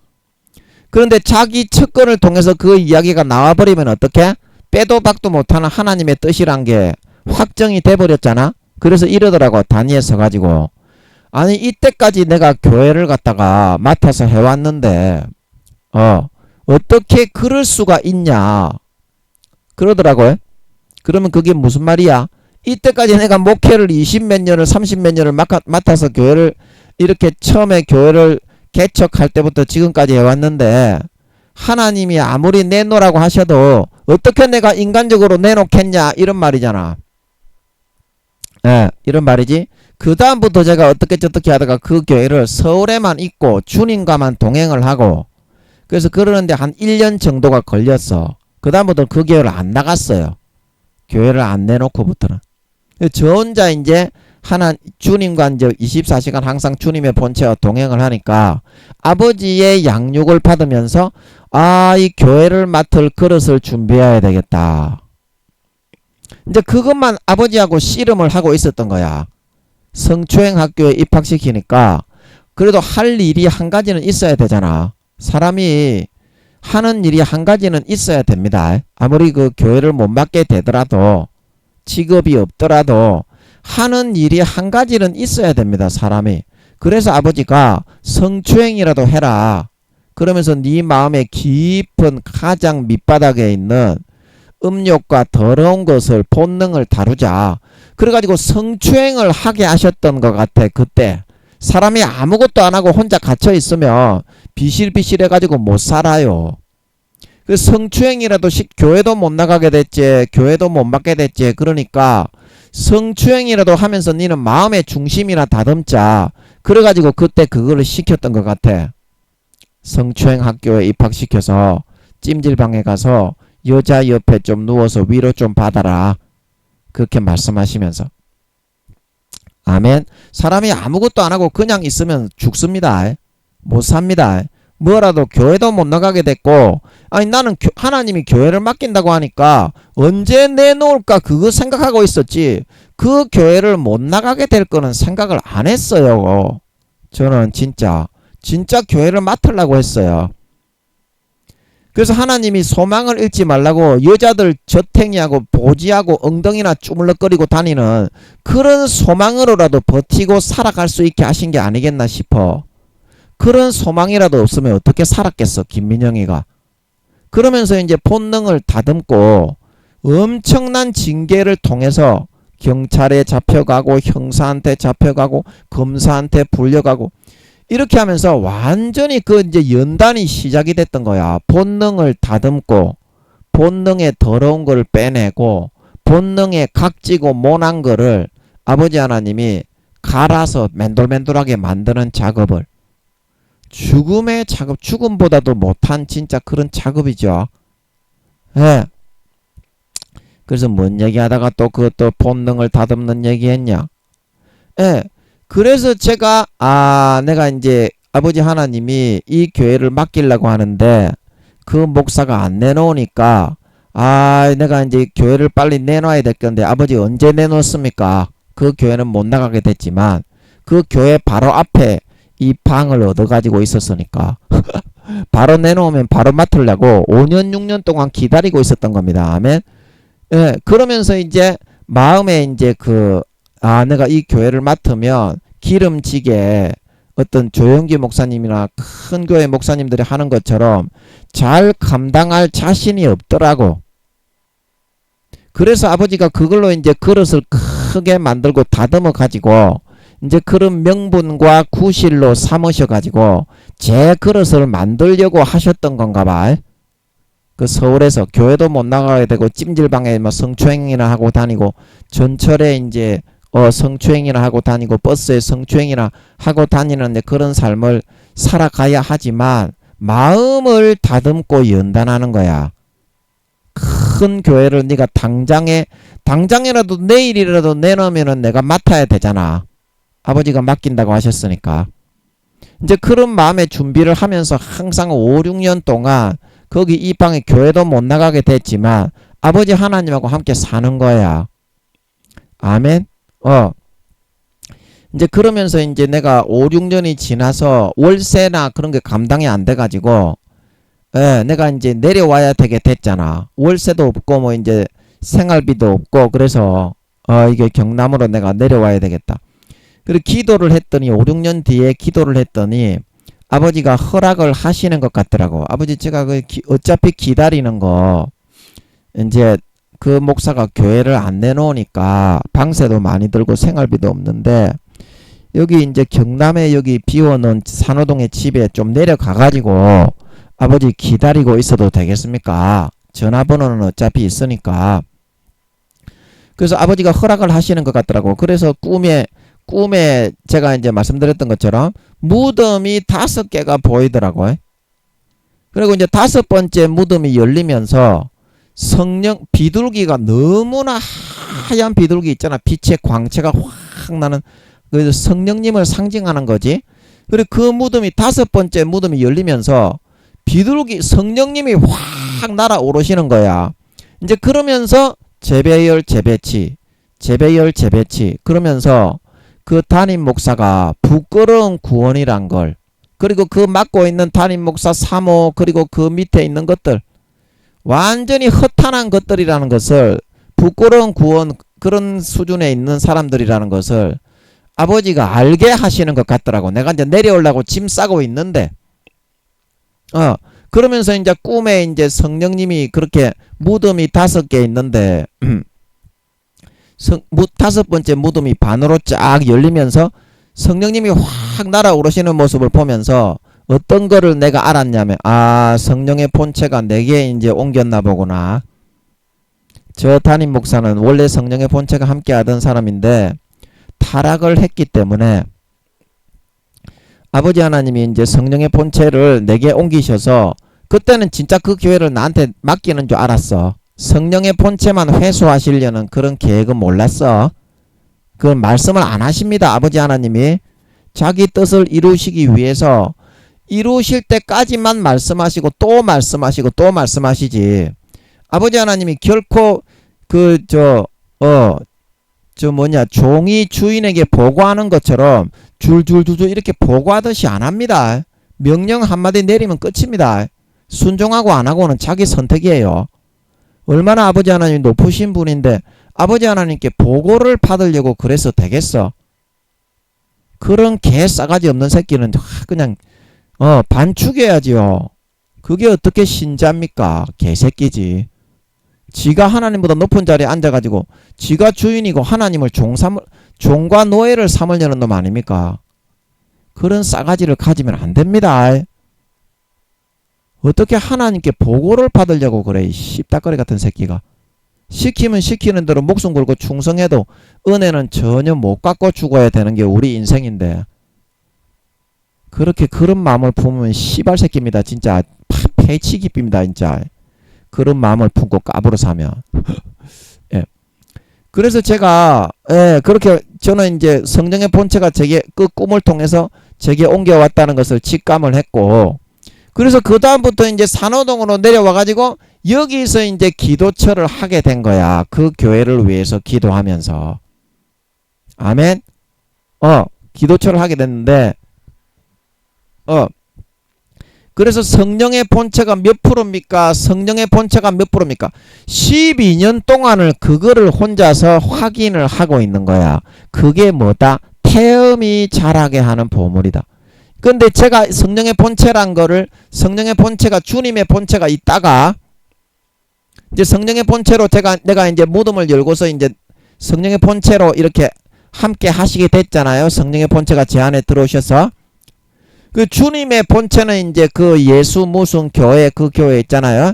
그런데 자기 측근을 통해서 그 이야기가 나와버리면 어떡해? 빼도 박도 못하는 하나님의 뜻이란 게 확정이 돼버렸잖아. 그래서 이러더라고. 단위에 서가지고 아니 이때까지 내가 교회를 갖다가 맡아서 해왔는데 어떻게 그럴 수가 있냐 그러더라고요. 그러면 그게 무슨 말이야? 이때까지 내가 목회를 20몇 년을 30몇 년을 맡아서 교회를 이렇게 처음에 교회를 개척할 때부터 지금까지 해왔는데 하나님이 아무리 내놓으라고 하셔도 어떻게 내가 인간적으로 내놓겠냐 이런 말이잖아. 예, 이런 말이지. 그 다음부터 제가 어떻게 저떻게 하다가 그 교회를 서울에만 있고 주님과만 동행을 하고 그래서 그러는데 한 1년 정도가 걸렸어. 그 다음부터 그 교회를 안 나갔어요. 교회를 안 내놓고부터는. 저 혼자 이제 주님과 이제 24시간 항상 주님의 본체와 동행을 하니까 아버지의 양육을 받으면서 이 교회를 맡을 그릇을 준비해야 되겠다. 이제 그것만 아버지하고 씨름을 하고 있었던 거야. 성추행 학교에 입학시키니까 그래도 할 일이 한 가지는 있어야 되잖아. 사람이 하는 일이 한 가지는 있어야 됩니다. 아무리 그 교회를 못 맡게 되더라도 직업이 없더라도 하는 일이 한 가지는 있어야 됩니다. 사람이. 그래서 아버지가 성추행이라도 해라. 그러면서 네 마음의 깊은 가장 밑바닥에 있는 음욕과 더러운 것을 본능을 다루자. 그래가지고 성추행을 하게 하셨던 것 같아. 그때 사람이 아무것도 안 하고 혼자 갇혀 있으면 비실비실해가지고 못 살아요. 그 성추행이라도 교회도 못 나가게 됐지, 교회도 못 맡게 됐지. 그러니까 성추행이라도 하면서 니는 마음의 중심이나 다듬자. 그래가지고 그때 그거를 시켰던 것 같아. 성추행 학교에 입학시켜서 찜질방에 가서 여자 옆에 좀 누워서 위로 좀 받아라. 그렇게 말씀하시면서. 아멘. 사람이 아무것도 안 하고 그냥 있으면 죽습니다. 못 삽니다. 뭐라도 교회도 못 나가게 됐고, 아니 나는 하나님이 교회를 맡긴다고 하니까 언제 내놓을까 그거 생각하고 있었지, 그 교회를 못 나가게 될 거는 생각을 안 했어요. 저는 진짜 교회를 맡으려고 했어요. 그래서 하나님이 소망을 잃지 말라고 여자들 저탱이하고 보지하고 엉덩이나 쭈물럭거리고 다니는 그런 소망으로라도 버티고 살아갈 수 있게 하신 게 아니겠나 싶어. 그런 소망이라도 없으면 어떻게 살았겠어, 김민영이가. 그러면서 이제 본능을 다듬고 엄청난 징계를 통해서 경찰에 잡혀가고 형사한테 잡혀가고 검사한테 불려가고 이렇게 하면서 완전히 그 이제 연단이 시작이 됐던 거야. 본능을 다듬고 본능의 더러운 걸 빼내고 본능에 각지고 모난 거를 아버지 하나님이 갈아서 맨돌맨돌하게 만드는 작업을, 죽음의 작업, 죽음보다도 못한 진짜 그런 작업이죠. 예. 그래서 뭔 얘기하다가 또 그것도 본능을 다듬는 얘기했냐. 예. 그래서 제가 내가 이제 아버지 하나님이 이 교회를 맡기려고 하는데 그 목사가 안 내놓으니까 내가 이제 교회를 빨리 내놔야 될 건데 아버지 언제 내놓습니까? 그 교회는 못 나가게 됐지만 그 교회 바로 앞에 이 방을 얻어가지고 있었으니까 바로 내놓으면 바로 맡으려고 5년 6년 동안 기다리고 있었던 겁니다. 아멘. 예, 그러면서 이제 마음에 이제 내가 이 교회를 맡으면 기름지게 어떤 조영기 목사님이나 큰 교회 목사님들이 하는 것처럼 잘 감당할 자신이 없더라고. 그래서 아버지가 그걸로 이제 그릇을 크게 만들고 다듬어 가지고 이제 그런 명분과 구실로 삼으셔 가지고 제 그릇을 만들려고 하셨던 건가 봐. 그 서울에서 교회도 못 나가게 되고 찜질방에 뭐 성추행이나 하고 다니고 전철에 이제 성추행이나 하고 다니고 버스에 성추행이나 하고 다니는 그런 삶을 살아가야 하지만 마음을 다듬고 연단하는 거야. 큰 교회를 네가 당장이라도 내일이라도 내놓으면은 내가 맡아야 되잖아. 아버지가 맡긴다고 하셨으니까. 이제 그런 마음의 준비를 하면서 항상 5, 6년 동안 거기 이 방에 교회도 못 나가게 됐지만 아버지 하나님하고 함께 사는 거야. 아멘. 이제 그러면서 이제 내가 5, 6년이 지나서 월세나 그런 게 감당이 안 돼가지고, 내가 이제 내려와야 되게 됐잖아. 월세도 없고, 뭐 이제 생활비도 없고, 그래서, 이게 경남으로 내가 내려와야 되겠다. 그리고 기도를 했더니, 5, 6년 뒤에 기도를 했더니, 아버지가 허락을 하시는 것 같더라고. 아버지, 제가 어차피 기다리는 거, 이제, 그 목사가 교회를 안 내놓으니까 방세도 많이 들고 생활비도 없는데 여기 이제 경남에 여기 비워놓은 산호동의 집에 좀 내려가가지고 아버지 기다리고 있어도 되겠습니까? 전화번호는 어차피 있으니까. 그래서 아버지가 허락을 하시는 것 같더라고. 그래서 꿈에 제가 이제 말씀드렸던 것처럼 무덤이 5개가 보이더라고요. 그리고 이제 5번째 무덤이 열리면서 성령 비둘기가 너무나 하얀 비둘기 있잖아. 빛의 광채가 확 나는 그 성령님을 상징하는 거지. 그리고 그 무덤이 5번째 무덤이 열리면서 비둘기 성령님이 확 날아오르시는 거야. 이제 그러면서 재배열 재배치 그러면서 그 담임 목사가 부끄러운 구원이란 걸, 그리고 그 맡고 있는 담임 목사 3호, 그리고 그 밑에 있는 것들 완전히 허탄한 것들이라는 것을, 부끄러운 구원 그런 수준에 있는 사람들이라는 것을 아버지가 알게 하시는 것 같더라고. 내가 이제 내려오려고 짐 싸고 있는데 그러면서 이제 꿈에 이제 성령님이 그렇게 무덤이 5개 있는데 5번째 무덤이 반으로 쫙 열리면서 성령님이 확 날아오르시는 모습을 보면서 어떤 거를 내가 알았냐면, 성령의 본체가 내게 이제 옮겼나 보구나. 저 담임 목사는 원래 성령의 본체가 함께 하던 사람인데 타락을 했기 때문에 아버지 하나님이 이제 성령의 본체를 내게 옮기셔서, 그때는 진짜 그 교회를 나한테 맡기는 줄 알았어. 성령의 본체만 회수하시려는 그런 계획은 몰랐어. 그건 말씀을 안 하십니다. 아버지 하나님이 자기 뜻을 이루시기 위해서 이루실 때까지만 말씀하시고 또 말씀하시고 또 말씀하시지. 아버지 하나님이 결코 종이 주인에게 보고하는 것처럼 줄줄줄줄 이렇게 보고하듯이 안 합니다. 명령 한마디 내리면 끝입니다. 순종하고 안 하고는 자기 선택이에요. 얼마나 아버지 하나님이 높으신 분인데 아버지 하나님께 보고를 받으려고 그래서 되겠어? 그런 개 싸가지 없는 새끼는 그냥 반축해야지요. 그게 어떻게 신자입니까? 개새끼지. 지가 하나님보다 높은 자리에 앉아가지고 지가 주인이고 하나님을 종과 노예를 삼으려는 놈 아닙니까? 그런 싸가지를 가지면 안 됩니다. 어떻게 하나님께 보고를 받으려고 그래, 이 씹딱거리 같은 새끼가. 시키면 시키는 대로 목숨 걸고 충성해도 은혜는 전혀 못 갖고 죽어야 되는 게 우리 인생인데, 그렇게 그런 마음을 품으면 씨발 새끼입니다. 진짜 패치 깊입니다. 진짜 그런 마음을 품고 까불어 사면. 예. 그래서 제가 그렇게 저는 이제 성령의 본체가 제게 그 꿈을 통해서 제게 옮겨왔다는 것을 직감을 했고, 그래서 그 다음부터 이제 산호동으로 내려와 가지고 여기서 이제 기도처를 하게 된 거야. 그 교회를 위해서 기도하면서. 아멘. 기도처를 하게 됐는데 그래서 성령의 본체가 몇 프로입니까? 성령의 본체가 몇 프로입니까? 12년 동안을 그거를 혼자서 확인을 하고 있는 거야. 그게 뭐다? 태음이 자라게 하는 보물이다. 근데 제가 성령의 본체란 거를, 성령의 본체가 주님의 본체가 있다가 이제 성령의 본체로 내가 이제 무덤을 열고서 이제 성령의 본체로 이렇게 함께 하시게 됐잖아요. 성령의 본체가 제 안에 들어오셔서. 그 주님의 본체는 이제 그 예수 무슨 교회, 그 교회 있잖아요.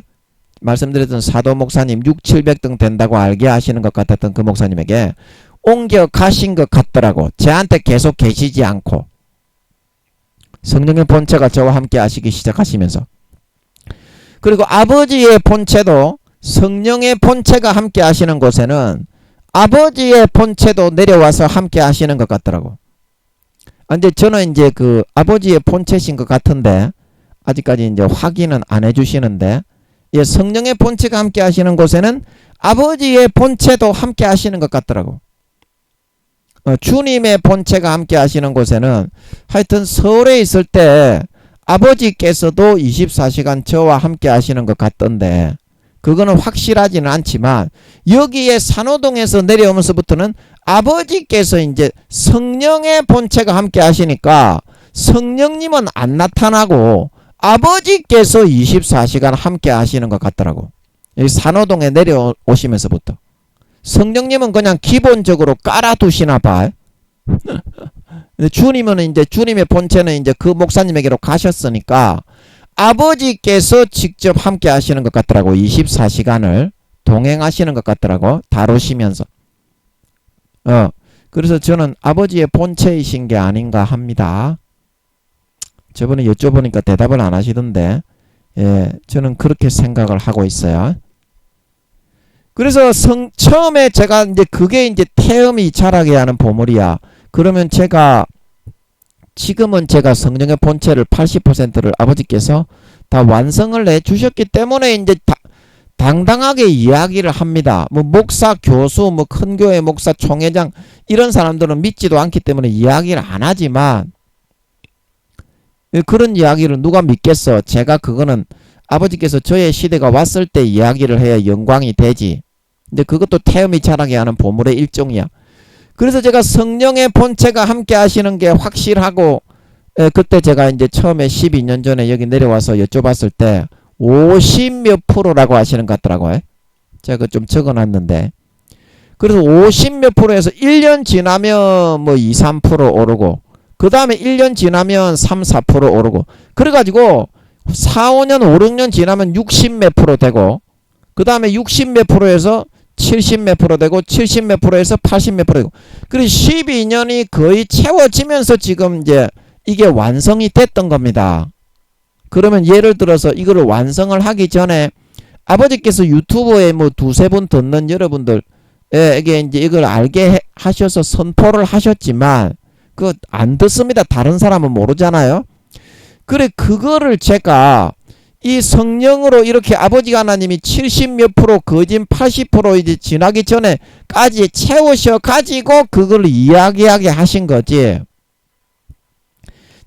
말씀드렸던 사도 목사님 600-700등 된다고 알게 하시는 것 같았던 그 목사님에게 옮겨 가신 것 같더라고. 제한테 계속 계시지 않고. 성령의 본체가 저와 함께 하시기 시작하시면서. 그리고 아버지의 본체도, 성령의 본체가 함께 하시는 곳에는 아버지의 본체도 내려와서 함께 하시는 것 같더라고. 근데 저는 이제 그 아버지의 본체신 것 같은데 아직까지 이제 확인은 안 해주시는데, 성령의 본체가 함께 하시는 곳에는 아버지의 본체도 함께 하시는 것 같더라고. 주님의 본체가 함께 하시는 곳에는 하여튼 서울에 있을 때 아버지께서도 24시간 저와 함께 하시는 것 같던데, 그거는 확실하지는 않지만 여기에 산호동에서 내려오면서부터는 아버지께서 이제 성령의 본체가 함께 하시니까 성령님은 안 나타나고 아버지께서 24시간 함께 하시는 것 같더라고. 여기 산호동에 내려오시면서부터 성령님은 그냥 기본적으로 깔아두시나 봐. 주님은 이제 주님의 본체는 이제 그 목사님에게로 가셨으니까 아버지께서 직접 함께 하시는 것 같더라고. 24시간을 동행하시는 것 같더라고. 다루시면서. 그래서 저는 아버지의 본체이신 게 아닌가 합니다. 저번에 여쭤보니까 대답을 안 하시던데, 저는 그렇게 생각을 하고 있어요. 그래서 처음에 제가 이제 그게 이제 태음이 자라게 하는 보물이야. 그러면 지금은 제가 성령의 본체를 80%를 아버지께서 다 완성을 해 주셨기 때문에 이제 당당하게 이야기를 합니다. 뭐 목사, 교수, 뭐 큰 교회 목사, 총회장 이런 사람들은 믿지도 않기 때문에 이야기를 안 하지만 그런 이야기를 누가 믿겠어? 제가 그거는 아버지께서 저의 시대가 왔을 때 이야기를 해야 영광이 되지. 근데 그것도 태음이 자라게 하는 보물의 일종이야. 그래서 제가 성령의 본체가 함께 하시는 게 확실하고 그때 제가 이제 처음에 12년 전에 여기 내려와서 여쭤봤을 때 50몇 프로라고 하시는 것 같더라고요. 제가 그거 좀 적어놨는데 그래서 50몇 프로에서 1년 지나면 뭐 2, 3% 오르고 그 다음에 1년 지나면 3, 4% 오르고 그래가지고 4, 5년, 5, 6년 지나면 60몇 프로 되고 그 다음에 60몇 프로에서 70몇 프로 되고 70몇 프로에서 80몇 프로 되고 그래서 12년이 거의 채워지면서 지금 이제 이게 완성이 됐던 겁니다. 그러면 예를 들어서 이거를 완성을 하기 전에 아버지께서 유튜브에 뭐 두세 번 듣는 여러분들에게 이제 이걸 알게 하셔서 선포를 하셨지만 그거 안 듣습니다. 다른 사람은 모르잖아요. 그래 그거를 제가 이 성령으로 이렇게 아버지 하나님이 70몇 프로 거진 80% 이제 지나기 전에까지 채우셔 가지고 그걸 이야기하게 하신 거지.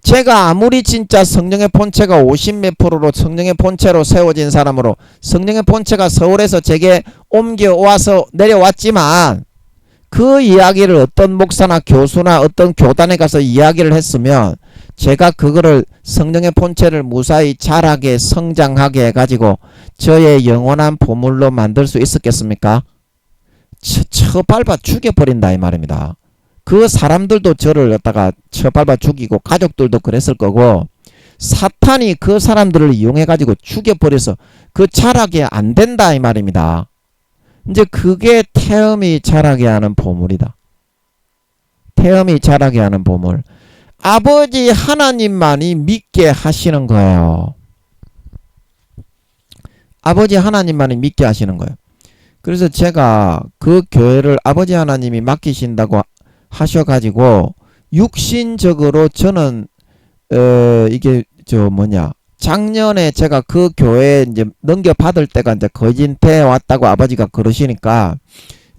제가 아무리 진짜 성령의 본체가 50몇 프로로 성령의 본체로 세워진 사람으로 성령의 본체가 서울에서 제게 옮겨와서 내려왔지만 그 이야기를 어떤 목사나 교수나 어떤 교단에 가서 이야기를 했으면 제가 그거를 성령의 본체를 무사히 자라게 성장하게 해가지고 저의 영원한 보물로 만들 수 있었겠습니까? 처밟아 죽여버린다 이 말입니다. 그 사람들도 저를 갖다가 처밟아 죽이고 가족들도 그랬을 거고 사탄이 그 사람들을 이용해가지고 죽여버려서 그 자라게 안 된다 이 말입니다. 이제 그게 태음이 자라게 하는 보물이다. 태음이 자라게 하는 보물. 아버지 하나님만이 믿게 하시는 거예요. 아버지 하나님만이 믿게 하시는 거예요. 그래서 제가 그 교회를 아버지 하나님이 맡기신다고 하셔가지고 육신적으로 저는 이게 작년에 제가 그 교회에 이제 넘겨받을 때가 이제 거진 돼 왔다고 아버지가 그러시니까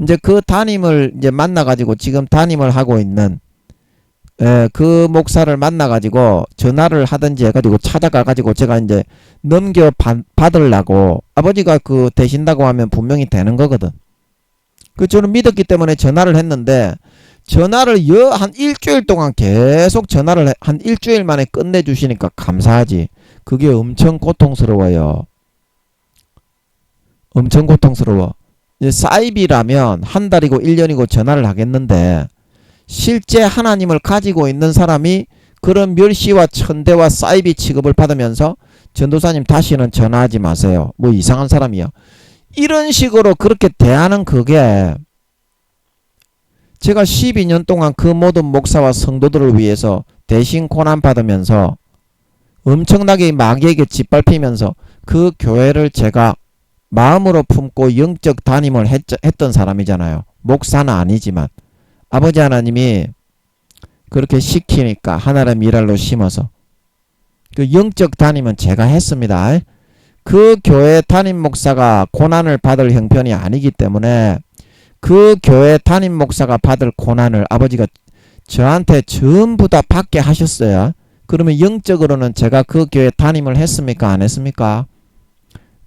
이제 그 담임을 이제 만나가지고 지금 담임을 하고 있는 그 목사를 만나가지고 전화를 하든지 해가지고 찾아가가지고 제가 이제 넘겨받으려고 아버지가 그 되신다고 하면 분명히 되는 거거든. 그 저는 믿었기 때문에 전화를 했는데 전화를 한 일주일 동안 계속 전화를 한 일주일 만에 끝내주시니까 감사하지. 그게 엄청 고통스러워요. 엄청 고통스러워. 사이비라면 한 달이고 1년이고 전화를 하겠는데 실제 하나님을 가지고 있는 사람이 그런 멸시와 천대와 사이비 취급을 받으면서 전도사님 다시는 전화하지 마세요. 뭐 이상한 사람이야. 이런 식으로 그렇게 대하는 그게 제가 12년 동안 그 모든 목사와 성도들을 위해서 대신 고난받으면서 엄청나게 마귀에게 짓밟히면서 그 교회를 제가 마음으로 품고 영적 담임을 했던 사람이잖아요. 목사는 아니지만 아버지 하나님이 그렇게 시키니까 하나를 미랄로 심어서 그 영적 담임은 제가 했습니다. 그 교회 담임 목사가 고난을 받을 형편이 아니기 때문에 그 교회 담임 목사가 받을 고난을 아버지가 저한테 전부 다 받게 하셨어요. 그러면 영적으로는 제가 그 교회 담임을 했습니까? 안 했습니까?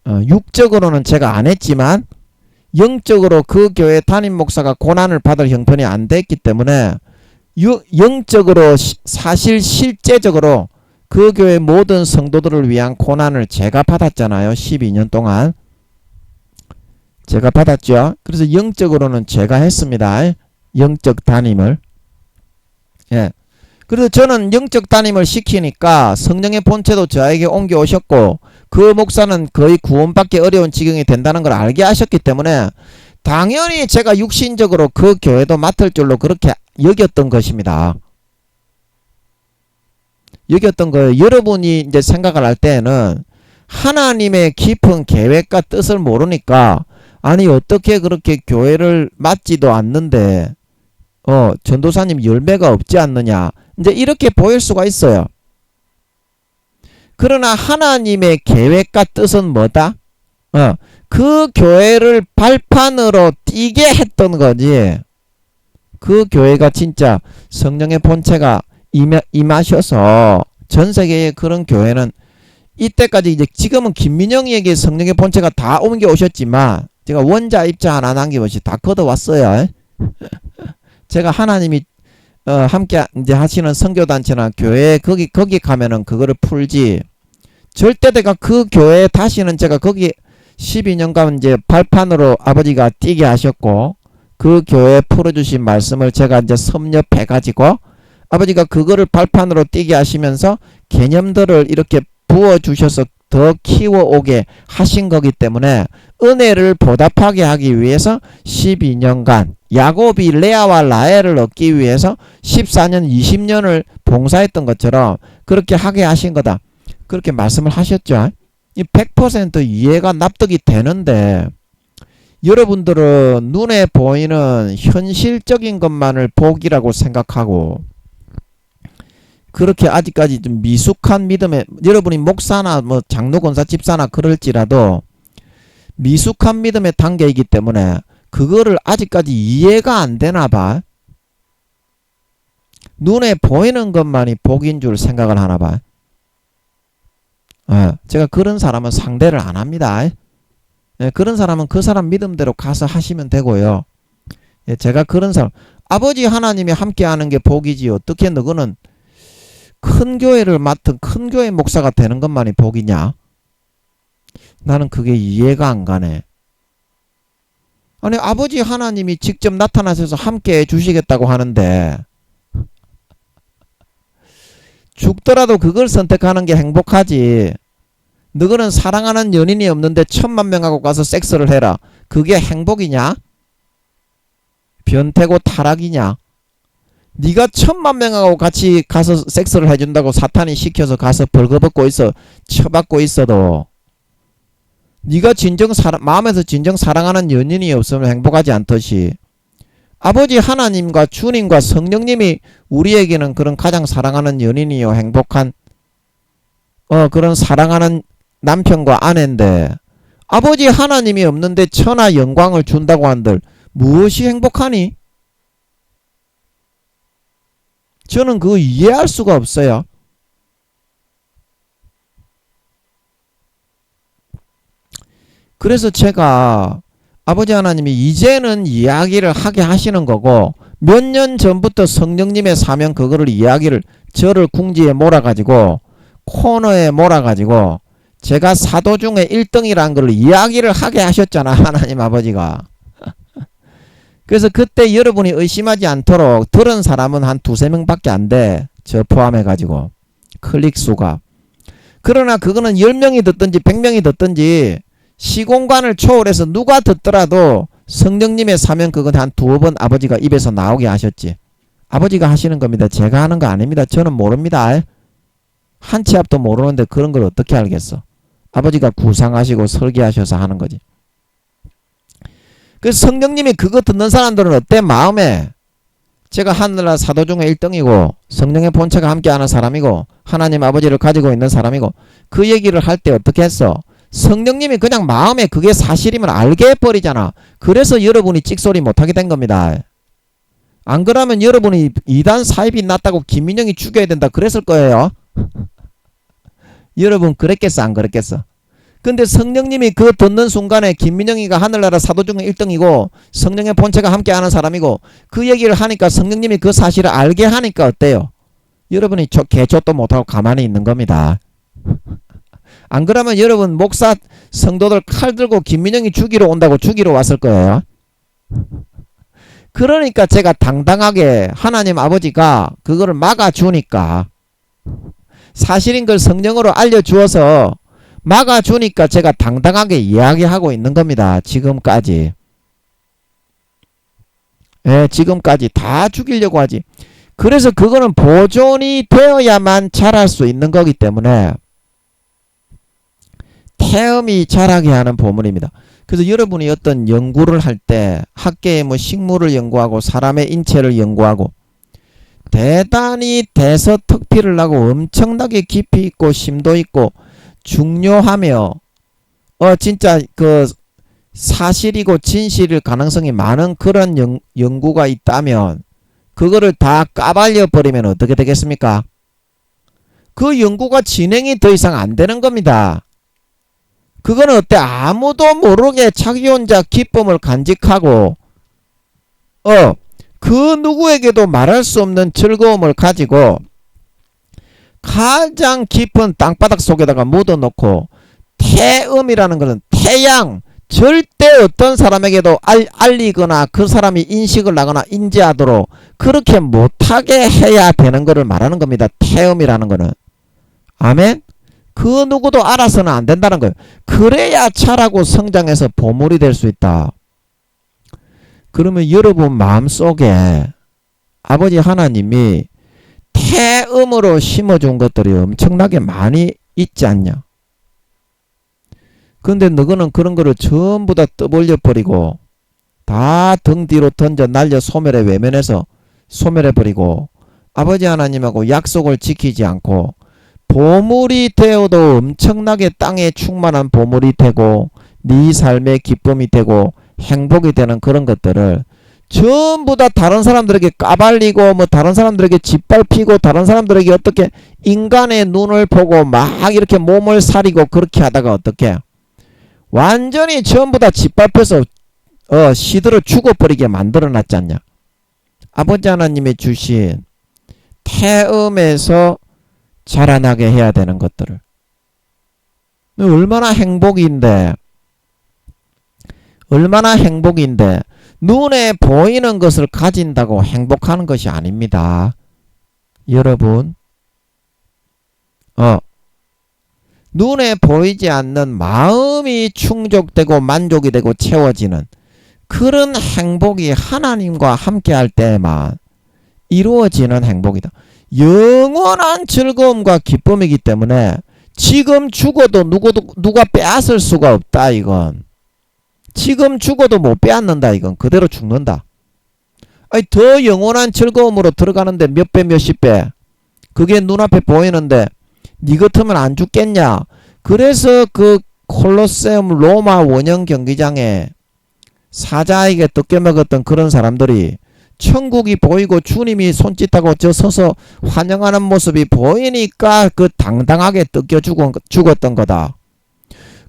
육적으로는 제가 안 했지만 영적으로 그 교회 담임 목사가 고난을 받을 형편이 안 됐기 때문에 영적으로 사실 실제적으로 그 교회 모든 성도들을 위한 고난을 제가 받았잖아요. 12년 동안 제가 받았죠. 그래서 영적으로는 제가 했습니다. 영적 담임을. 예. 그래서 저는 영적 담임을 시키니까 성령의 본체도 저에게 옮겨오셨고 그 목사는 거의 구원받기 어려운 지경이 된다는 걸 알게 하셨기 때문에 당연히 제가 육신적으로 그 교회도 맡을 줄로 그렇게 여겼던 것입니다. 여겼던 거예요. 여러분이 이제 생각을 할 때에는 하나님의 깊은 계획과 뜻을 모르니까 아니 어떻게 그렇게 교회를 맡지도 않는데 전도사님 열매가 없지 않느냐, 이제 이렇게 보일 수가 있어요. 그러나 하나님의 계획과 뜻은 뭐다? 그 교회를 발판으로 띄게 했던 거지. 그 교회가 진짜 성령의 본체가 임하셔서 전 세계의 그런 교회는 이때까지 이제 지금은 김민영이에게 성령의 본체가 다 옮겨오셨지만 제가 원자 입자 하나 남김없이 다 걷어왔어요. 제가 하나님이 함께 이제 하시는 선교단체나 교회 거기 가면은 그거를 풀지, 절대 내가 그 교회에 다시는 제가 거기 12년간 이제 발판으로 아버지가 뛰게 하셨고 그 교회에 풀어주신 말씀을 제가 이제 섭렵해 가지고 아버지가 그거를 발판으로 뛰게 하시면서 개념들을 이렇게 부어주셔서 더 키워오게 하신 거기 때문에 은혜를 보답하게 하기 위해서 12년간 야곱이 레아와 라헬을 얻기 위해서 14년 20년을 봉사했던 것처럼 그렇게 하게 하신 거다, 그렇게 말씀을 하셨죠. 이 100% 이해가 납득이 되는데 여러분들은 눈에 보이는 현실적인 것만을 복이라고 생각하고 그렇게 아직까지 좀 미숙한 믿음에, 여러분이 목사나 뭐 장로 권사 집사나 그럴지라도 미숙한 믿음의 단계이기 때문에 그거를 아직까지 이해가 안 되나 봐. 눈에 보이는 것만이 복인 줄 생각을 하나 봐. 제가 그런 사람은 상대를 안 합니다. 그런 사람은 그 사람 믿음대로 가서 하시면 되고요. 제가 그런 사람, 아버지 하나님이 함께하는 게 복이지 어떻게 너거는 큰 교회를 맡은 큰 교회 목사가 되는 것만이 복이냐? 나는 그게 이해가 안 가네. 아니 아버지 하나님이 직접 나타나셔서 함께 해주시겠다고 하는데 죽더라도 그걸 선택하는 게 행복하지, 너희는 사랑하는 연인이 없는데 10,000,000명하고 가서 섹스를 해라, 그게 행복이냐? 변태고 타락이냐? 네가 10,000,000명하고 같이 가서 섹스를 해준다고 사탄이 시켜서 가서 벌거벗고 있어 쳐받고 있어도 네가 마음에서 진정 사랑하는 연인이 없으면 행복하지 않듯이 아버지 하나님과 주님과 성령님이 우리에게는 그런 가장 사랑하는 연인이요 행복한 그런 사랑하는 남편과 아내인데 아버지 하나님이 없는데 천하 영광을 준다고 한들 무엇이 행복하니? 저는 그거 이해할 수가 없어요. 그래서 제가 아버지 하나님이 이제는 이야기를 하게 하시는 거고 몇 년 전부터 성령님의 사명 그거를 이야기를 저를 궁지에 몰아가지고 코너에 몰아가지고 제가 사도 중에 1등이라는 걸 이야기를 하게 하셨잖아 하나님 아버지가. 그래서 그때 여러분이 의심하지 않도록 들은 사람은 한 2~3명밖에 안 돼. 저 포함해가지고 클릭수가. 그러나 그거는 10명이 듣든지 100명이 듣든지 시공간을 초월해서 누가 듣더라도 성령님의 사명 그건 한 2번 아버지가 입에서 나오게 하셨지. 아버지가 하시는 겁니다. 제가 하는 거 아닙니다. 저는 모릅니다. 한 치 앞도 모르는데 그런 걸 어떻게 알겠어. 아버지가 구상하시고 설계하셔서 하는 거지. 그래서 성령님이 그거 듣는 사람들은 어때? 마음에 제가 하늘나라 사도 중에 1등이고 성령의 본체가 함께하는 사람이고 하나님 아버지를 가지고 있는 사람이고 그 얘기를 할 때 어떻게 했어? 성령님이 그냥 마음에 그게 사실이면 알게 해버리잖아. 그래서 여러분이 찍소리 못하게 된 겁니다. 안 그러면 여러분이 이단 사입이 났다고 김민영이 죽여야 된다 그랬을 거예요. 여러분 그랬겠어 안 그랬겠어? 근데 성령님이 그 듣는 순간에 김민영이가 하늘나라 사도 중에 1등이고 성령의 본체가 함께하는 사람이고 그 얘기를 하니까 성령님이 그 사실을 알게 하니까 어때요? 여러분이 개쫓도 못하고 가만히 있는 겁니다. 안 그러면 여러분 목사 성도들 칼 들고 김민영이 죽이러 온다고 죽이러 왔을 거예요. 그러니까 제가 당당하게 하나님 아버지가 그거를 막아주니까 사실인 걸 성령으로 알려주어서 막아주니까 제가 당당하게 이야기하고 있는 겁니다. 지금까지. 지금까지 다 죽이려고 하지. 그래서 그거는 보존이 되어야만 자랄 수 있는 거기 때문에 태음이 자라게 하는 보물입니다. 그래서 여러분이 어떤 연구를 할 때 학계의 뭐 식물을 연구하고 사람의 인체를 연구하고 대단히 대서특필을 하고 엄청나게 깊이 있고 심도 있고 중요하며 진짜 그 사실이고 진실일 가능성이 많은 그런 연구가 있다면 그거를 다 까발려 버리면 어떻게 되겠습니까? 그 연구가 진행이 더 이상 안 되는 겁니다. 그거는 어때? 아무도 모르게 자기 혼자 기쁨을 간직하고 그 누구에게도 말할 수 없는 즐거움을 가지고 가장 깊은 땅바닥 속에다가 묻어놓고 태음이라는 것은 태양, 절대 어떤 사람에게도 알리거나 그 사람이 인식을 하거나 인지하도록 그렇게 못하게 해야 되는 것을 말하는 겁니다. 태음이라는 것은. 아멘? 그 누구도 알아서는 안 된다는 거예요. 그래야 자라고 성장해서 보물이 될 수 있다. 그러면 여러분 마음속에 아버지 하나님이 태음으로 심어준 것들이 엄청나게 많이 있지 않냐? 근데 너희는 그런 거를 전부 다 떠벌려 버리고 다 등 뒤로 던져 날려 소멸의 외면해서 소멸해 버리고 아버지 하나님하고 약속을 지키지 않고 보물이 되어도 엄청나게 땅에 충만한 보물이 되고 네 삶의 기쁨이 되고 행복이 되는 그런 것들을 전부 다 다른 사람들에게 까발리고 뭐 다른 사람들에게 짓밟히고 다른 사람들에게 어떻게 인간의 눈을 보고 막 이렇게 몸을 사리고 그렇게 하다가 어떻게 완전히 전부 다 짓밟혀서 시들어 죽어버리게 만들어놨지 않냐. 아버지 하나님이 주신 태음에서 자라나게 해야 되는 것들을 얼마나 행복인데 눈에 보이는 것을 가진다고 행복하는 것이 아닙니다. 여러분 눈에 보이지 않는 마음이 충족되고 만족이 되고 채워지는 그런 행복이 하나님과 함께 할 때에만 이루어지는 행복이다. 영원한 즐거움과 기쁨이기 때문에 지금 죽어도 누가 빼앗을 수가 없다. 이건 지금 죽어도 못 빼앗는다. 이건 그대로 죽는다. 아니 더 영원한 즐거움으로 들어가는데 몇 배 몇십 배 그게 눈앞에 보이는데 니 같으면 안 죽겠냐. 그래서 그 콜로세움 로마 원형 경기장에 사자에게 뜯겨먹었던 그런 사람들이 천국이 보이고 주님이 손짓하고 저 서서 환영하는 모습이 보이니까 그 당당하게 뜯겨 죽었던 거다.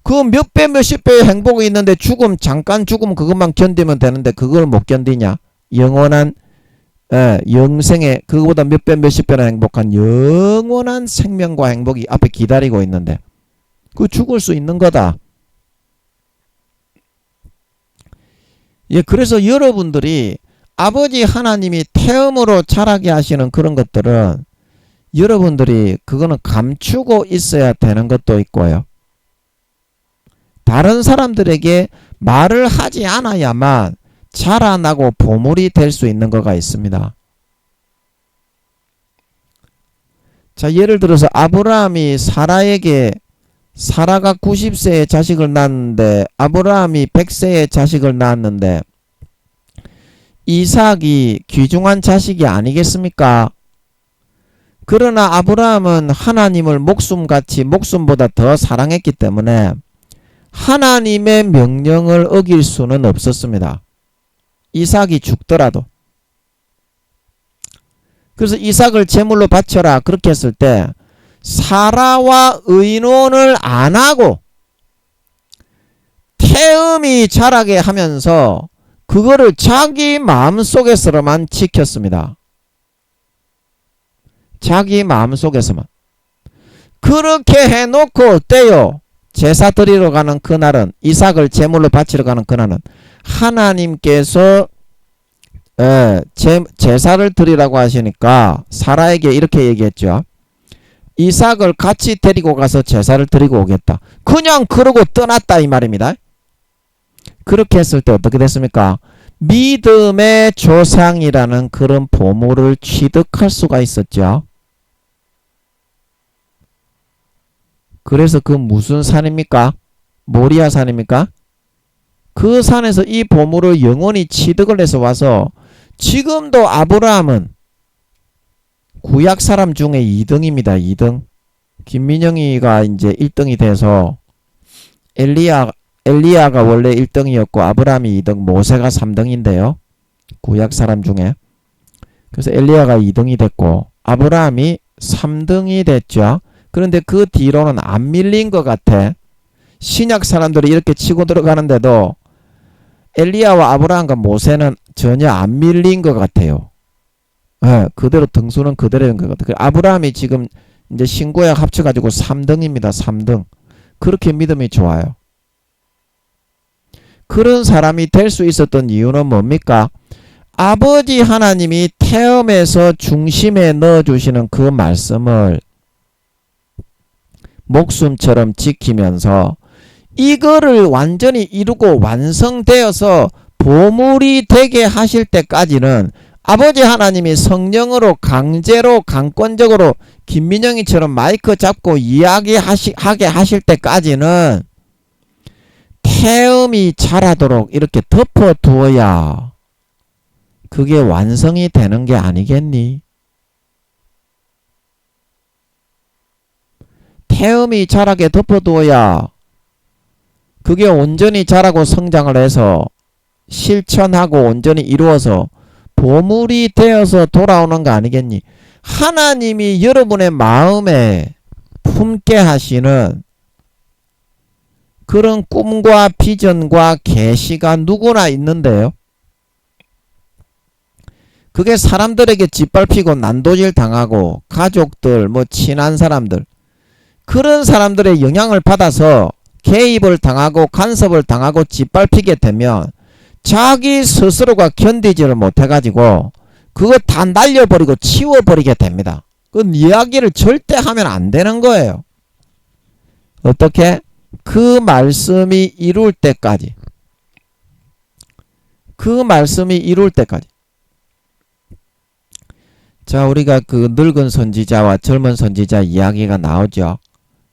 그 몇 배 몇십 배의 행복이 있는데 잠깐 죽음 그것만 견디면 되는데 그걸 못 견디냐. 영원한 영생의 그거보다 몇 배 몇십 배나 행복한 영원한 생명과 행복이 앞에 기다리고 있는데 그 죽을 수 있는 거다. 그래서 여러분들이 아버지 하나님이 태음으로 자라게 하시는 그런 것들은 여러분들이 그거는 감추고 있어야 되는 것도 있고요. 다른 사람들에게 말을 하지 않아야만 자라나고 보물이 될 수 있는 거가 있습니다. 자, 예를 들어서 아브라함이 사라가 90세에 자식을 낳았는데 아브라함이 100세에 자식을 낳았는데 이삭이 귀중한 자식이 아니겠습니까? 그러나 아브라함은 하나님을 목숨같이 목숨보다 더 사랑했기 때문에 하나님의 명령을 어길 수는 없었습니다. 이삭이 죽더라도. 그래서 이삭을 제물로 바쳐라 그렇게 했을 때 사라와 의논을 안 하고 태음이 자라게 하면서 그거를 자기 마음속에서만 지켰습니다. 자기 마음속에서만. 그렇게 해놓고 어때요? 제사 드리러 가는 그날은 이삭을 제물로 바치러 가는 그날은 하나님께서 제사를 드리라고 하시니까 사라에게 이렇게 얘기했죠. 이삭을 같이 데리고 가서 제사를 드리고 오겠다. 그냥 그러고 떠났다 이 말입니다. 그렇게 했을 때 어떻게 됐습니까? 믿음의 조상이라는 그런 보물을 취득할 수가 있었죠. 그래서 그 무슨 산입니까? 모리아 산입니까? 그 산에서 이 보물을 영원히 취득을 해서 와서 지금도 아브라함은 구약 사람 중에 2등입니다. 2등. 김민영이가 이제 1등이 돼서 엘리야가 원래 1등이었고 아브라함이 2등, 모세가 3등인데요. 구약 사람 중에. 그래서 엘리야가 2등이 됐고 아브라함이 3등이 됐죠. 그런데 그 뒤로는 안 밀린 것 같아. 신약 사람들이 이렇게 치고 들어가는데도 엘리야와 아브라함과 모세는 전혀 안 밀린 것 같아요. 네, 그대로 등수는 그대로인 것 같아요. 아브라함이 지금 이제 신구약 합쳐가지고 3등입니다. 3등. 그렇게 믿음이 좋아요. 그런 사람이 될 수 있었던 이유는 뭡니까? 아버지 하나님이 태음에서 중심에 넣어주시는 그 말씀을 목숨처럼 지키면서 이거를 완전히 이루고 완성되어서 보물이 되게 하실 때까지는 아버지 하나님이 성령으로 강제로 강권적으로 김민영이처럼 마이크 잡고 이야기하게 하실 때까지는 태음이 자라도록 이렇게 덮어두어야 그게 완성이 되는 게 아니겠니? 태음이 자라게 덮어두어야 그게 온전히 자라고 성장을 해서 실천하고 온전히 이루어서 보물이 되어서 돌아오는 거 아니겠니? 하나님이 여러분의 마음에 품게 하시는 그런 꿈과 비전과 계시가 누구나 있는데요. 그게 사람들에게 짓밟히고 난도질 당하고 가족들, 친한 사람들 그런 사람들의 영향을 받아서 개입을 당하고 간섭을 당하고 짓밟히게 되면 자기 스스로가 견디지를 못해가지고 그거 다 날려버리고 치워버리게 됩니다. 그 이야기를 절대 하면 안 되는 거예요. 어떻게? 그 말씀이 이룰 때까지. 그 말씀이 이룰 때까지. 자, 우리가 그 늙은 선지자와 젊은 선지자 이야기가 나오죠.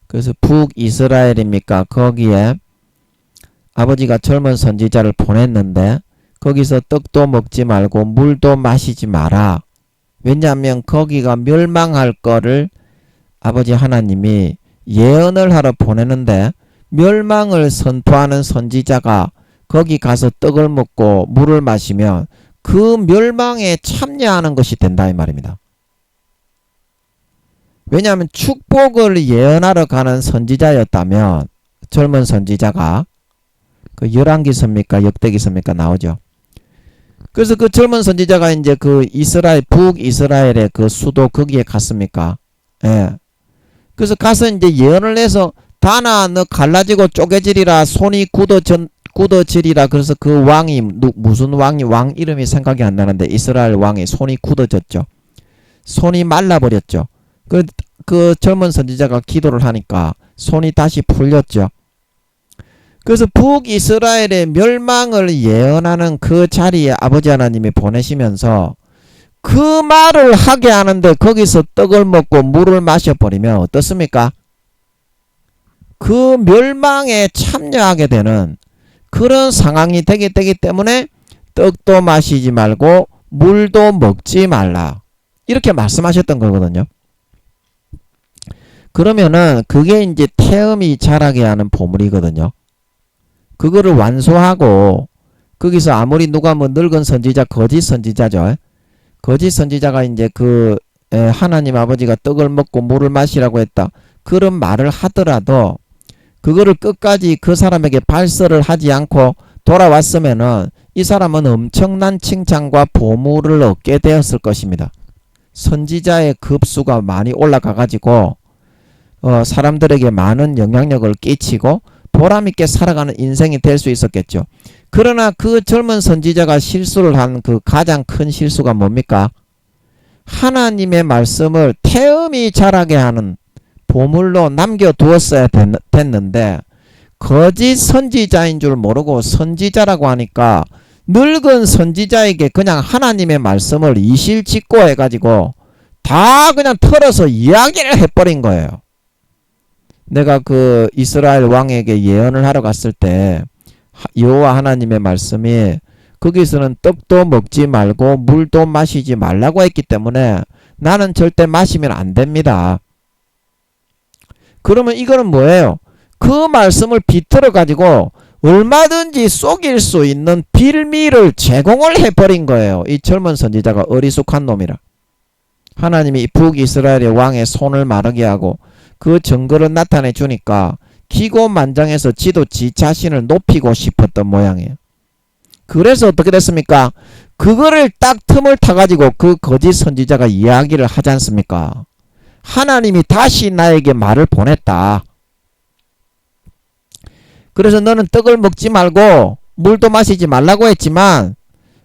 그래서 북이스라엘입니까? 거기에 아버지가 젊은 선지자를 보냈는데 거기서 떡도 먹지 말고 물도 마시지 마라. 왜냐하면 거기가 멸망할 거를 아버지 하나님이 예언을 하러 보내는데 멸망을 선포하는 선지자가 거기 가서 떡을 먹고 물을 마시면 그 멸망에 참여하는 것이 된다 이 말입니다. 왜냐하면 축복을 예언하러 가는 선지자였다면 젊은 선지자가 그 열왕기서입니까 역대기서입니까 나오죠. 그래서 그 젊은 선지자가 이제 그 이스라엘 북이스라엘의 그 수도 거기에 갔습니까? 예. 그래서 가서 이제 예언을 해서 다나 너 갈라지고 쪼개지리라 손이 굳어지리라. 그래서 그 왕이 무슨 왕이 왕 이름이 생각이 안 나는데 이스라엘 왕이 손이 굳어졌죠. 손이 말라버렸죠. 그 젊은 선지자가 기도를 하니까 손이 다시 풀렸죠. 그래서 북이스라엘의 멸망을 예언하는 그 자리에 아버지 하나님이 보내시면서 그 말을 하게 하는데 거기서 떡을 먹고 물을 마셔버리면 어떻습니까? 그 멸망에 참여하게 되는 그런 상황이 되기 때문에 떡도 마시지 말고 물도 먹지 말라. 이렇게 말씀하셨던 거거든요. 그러면은 그게 이제 태음이 자라게 하는 보물이거든요. 그거를 완수하고 거기서 아무리 누가 늙은 선지자 거짓 선지자죠. 거짓 선지자가 이제 하나님 아버지가 떡을 먹고 물을 마시라고 했다. 그런 말을 하더라도 그거를 끝까지 그 사람에게 발설을 하지 않고 돌아왔으면은 이 사람은 엄청난 칭찬과 보물을 얻게 되었을 것입니다. 선지자의 급수가 많이 올라가 가지고 사람들에게 많은 영향력을 끼치고 보람있게 살아가는 인생이 될 수 있었겠죠. 그러나 그 젊은 선지자가 실수를 한 그 가장 큰 실수가 뭡니까? 하나님의 말씀을 태음이 자라게 하는 보물로 남겨두었어야 됐는데 거짓 선지자인 줄 모르고 선지자라고 하니까 늙은 선지자에게 그냥 하나님의 말씀을 이실직고 해가지고 다 그냥 털어서 이야기를 해버린 거예요. 내가 그 이스라엘 왕에게 예언을 하러 갔을 때 여호와 하나님의 말씀이 거기서는 떡도 먹지 말고 물도 마시지 말라고 했기 때문에 나는 절대 마시면 안 됩니다. 그러면 이거는 뭐예요? 그 말씀을 비틀어 가지고 얼마든지 속일 수 있는 빌미를 제공을 해버린 거예요. 이 젊은 선지자가 어리숙한 놈이라. 하나님이 북이스라엘의 왕의 손을 마르게 하고 그 증거를 나타내 주니까 기고만장해서 지도 지 자신을 높이고 싶었던 모양이에요. 그래서 어떻게 됐습니까? 그거를 딱 틈을 타가지고 그 거짓 선지자가 이야기를 하지 않습니까? 하나님이 다시 나에게 말을 보냈다. 그래서 너는 떡을 먹지 말고 물도 마시지 말라고 했지만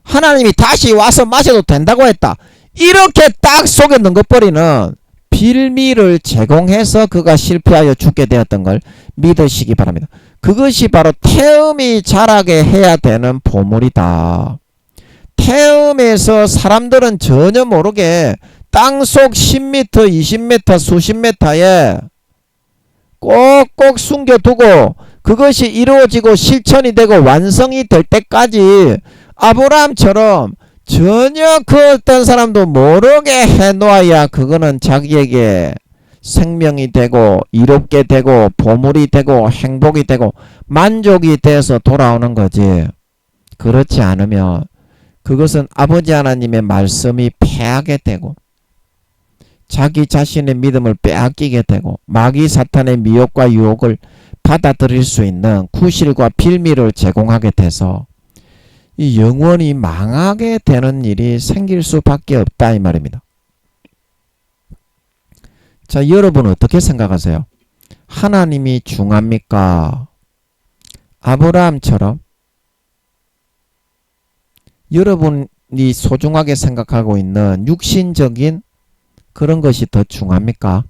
하나님이 다시 와서 마셔도 된다고 했다. 이렇게 딱 속에 넣어버리는 빌미를 제공해서 그가 실패하여 죽게 되었던 걸 믿으시기 바랍니다. 그것이 바로 태음이 자라게 해야 되는 보물이다. 태음에서 사람들은 전혀 모르게 땅속 10m, 20m, 수십 미터에 꼭꼭 숨겨두고 그것이 이루어지고 실천이 되고 완성이 될 때까지 아브라함처럼 전혀 그 어떤 사람도 모르게 해놓아야 그거는 자기에게 생명이 되고 이롭게 되고 보물이 되고 행복이 되고 만족이 돼서 돌아오는 거지. 그렇지 않으면 그것은 아버지 하나님의 말씀이 패하게 되고 자기 자신의 믿음을 빼앗기게 되고 마귀 사탄의 미혹과 유혹을 받아들일 수 있는 구실과 빌미를 제공하게 돼서 이 영원히 망하게 되는 일이 생길 수밖에 없다 이 말입니다. 자, 여러분은 어떻게 생각하세요? 하나님이 중합니까? 아브라함처럼 여러분이 소중하게 생각하고 있는 육신적인 그런 것이 더 중합니까?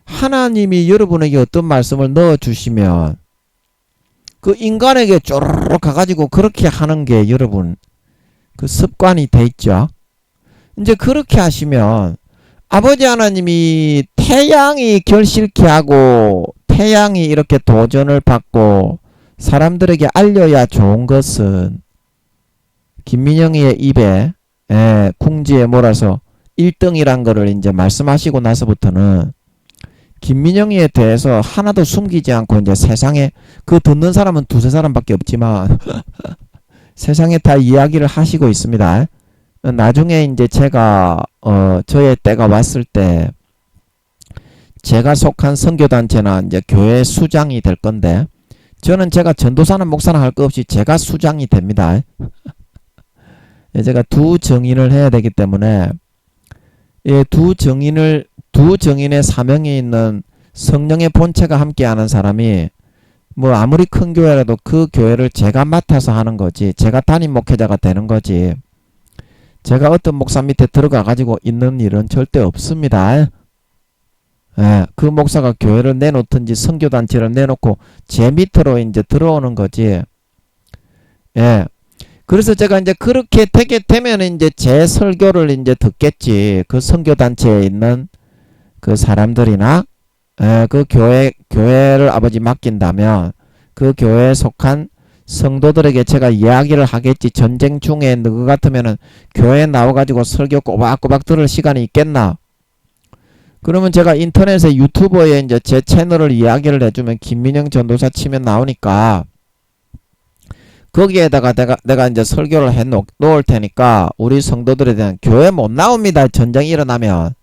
하나님이 여러분에게 어떤 말씀을 넣어주시면 그 인간에게 쪼르륵 가가지고 그렇게 하는 게 여러분 그 습관이 돼 있죠. 이제 그렇게 하시면 아버지 하나님이 태양이 결실케 하고 태양이 이렇게 도전을 받고 사람들에게 알려야 좋은 것은 김민영이의 입에 궁지에 몰아서 1등이란 거를 이제 말씀하시고 나서부터는 김민영이에 대해서 하나도 숨기지 않고 이제 세상에 그 듣는 사람은 두세 사람밖에 없지만 세상에 다 이야기를 하시고 있습니다. 나중에 이제 제가 저의 때가 왔을 때 제가 속한 선교단체나 이제 교회 수장이 될 건데 저는 제가 전도사는 목사는 할 거 없이 제가 수장이 됩니다. 제가 두 정인을 해야 되기 때문에 두 정인의 사명이 있는 성령의 본체가 함께하는 사람이 뭐 아무리 큰 교회라도 그 교회를 제가 맡아서 하는 거지 제가 담임 목회자가 되는 거지 제가 어떤 목사 밑에 들어가 가지고 있는 일은 절대 없습니다. 그 목사가 교회를 내놓든지 선교단체를 내놓고 제 밑으로 이제 들어오는 거지. 그래서 제가 이제 그렇게 되게 되면 이제 제 설교를 이제 듣겠지. 그 선교단체에 있는 그 사람들이나 그 교회를 아버지 맡긴다면 그 교회에 속한 성도들에게 제가 이야기를 하겠지. 전쟁 중에 너희 같으면은 교회에 나와가지고 설교 꼬박꼬박 들을 시간이 있겠나? 그러면 제가 인터넷에 유튜버에 이제 제 채널을 이야기를 해주면 김민영 전도사 치면 나오니까 거기에다가 내가 이제 설교를 해 놓을 테니까 우리 성도들에 대한 교회 못 나옵니다. 전쟁이 일어나면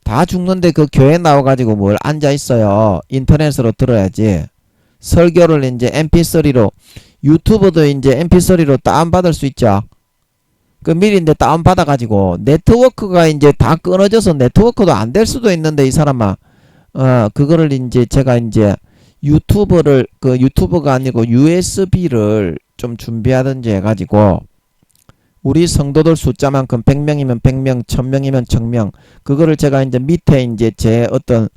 다 죽는데 그 교회 나와가지고 뭘 앉아 있어요. 인터넷으로 들어야지. 설교를 이제 mp3로 유튜브도 이제 mp3로 다운받을 수 있죠. 그 미리 이제 다운받아가지고 네트워크가 이제 다 끊어져서 네트워크도 안 될 수도 있는데 이 사람아 그거를 이제 제가 이제 유튜브가 아니고 USB를 좀 준비하든지 해가지고 우리 성도들 숫자만큼 100명이면 100명, 1000명이면 1000명 그거를 제가 이제 밑에 이제 제 어떤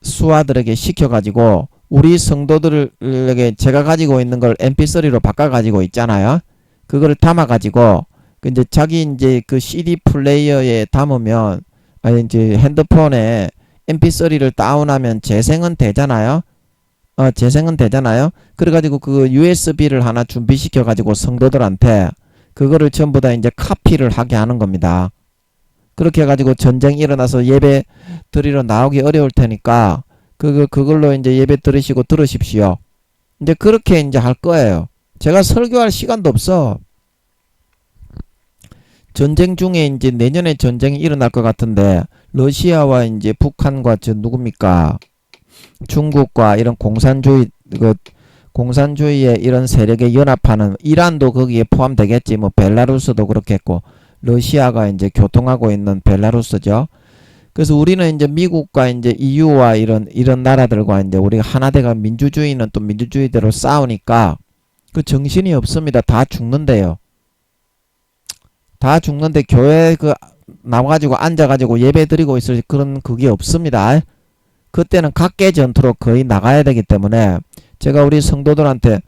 수하들에게 시켜가지고 우리 성도들에게 제가 가지고 있는 걸 mp3로 바꿔가지고 있잖아요. 그거를 담아가지고 이제 자기 이제 그 CD 플레이어에 담으면 아니 이제 핸드폰에 mp3를 다운하면 재생은 되잖아요. 재생은 되잖아요. 그래가지고 그 USB를 하나 준비시켜가지고 성도들한테 그거를 전부 다 이제 카피를 하게 하는 겁니다. 그렇게 해가지고 전쟁이 일어나서 예배 드리러 나오기 어려울 테니까 그걸로 이제 예배 들으시고 들으십시오. 이제 그렇게 이제 할 거예요. 제가 설교할 시간도 없어. 전쟁 중에 이제 내년에 전쟁이 일어날 것 같은데 러시아와 이제 북한과 저 누굽니까? 중국과 이런 공산주의의 이런 세력에 연합하는 이란도 거기에 포함되겠지. 뭐 벨라루스도 그렇겠고 러시아가 이제 교통하고 있는 벨라루스죠. 그래서 우리는 이제 미국과 이제 EU와 이런 나라들과 이제 우리가 하나 돼가 민주주의는 또 민주주의대로 싸우니까 그 정신이 없습니다. 다 죽는데요. 다 죽는데 교회 나와가지고 앉아가지고 예배 드리고 있을 그런 그게 없습니다. 그때는 각계 전투로 거의 나가야 되기 때문에 제가 우리 성도들한테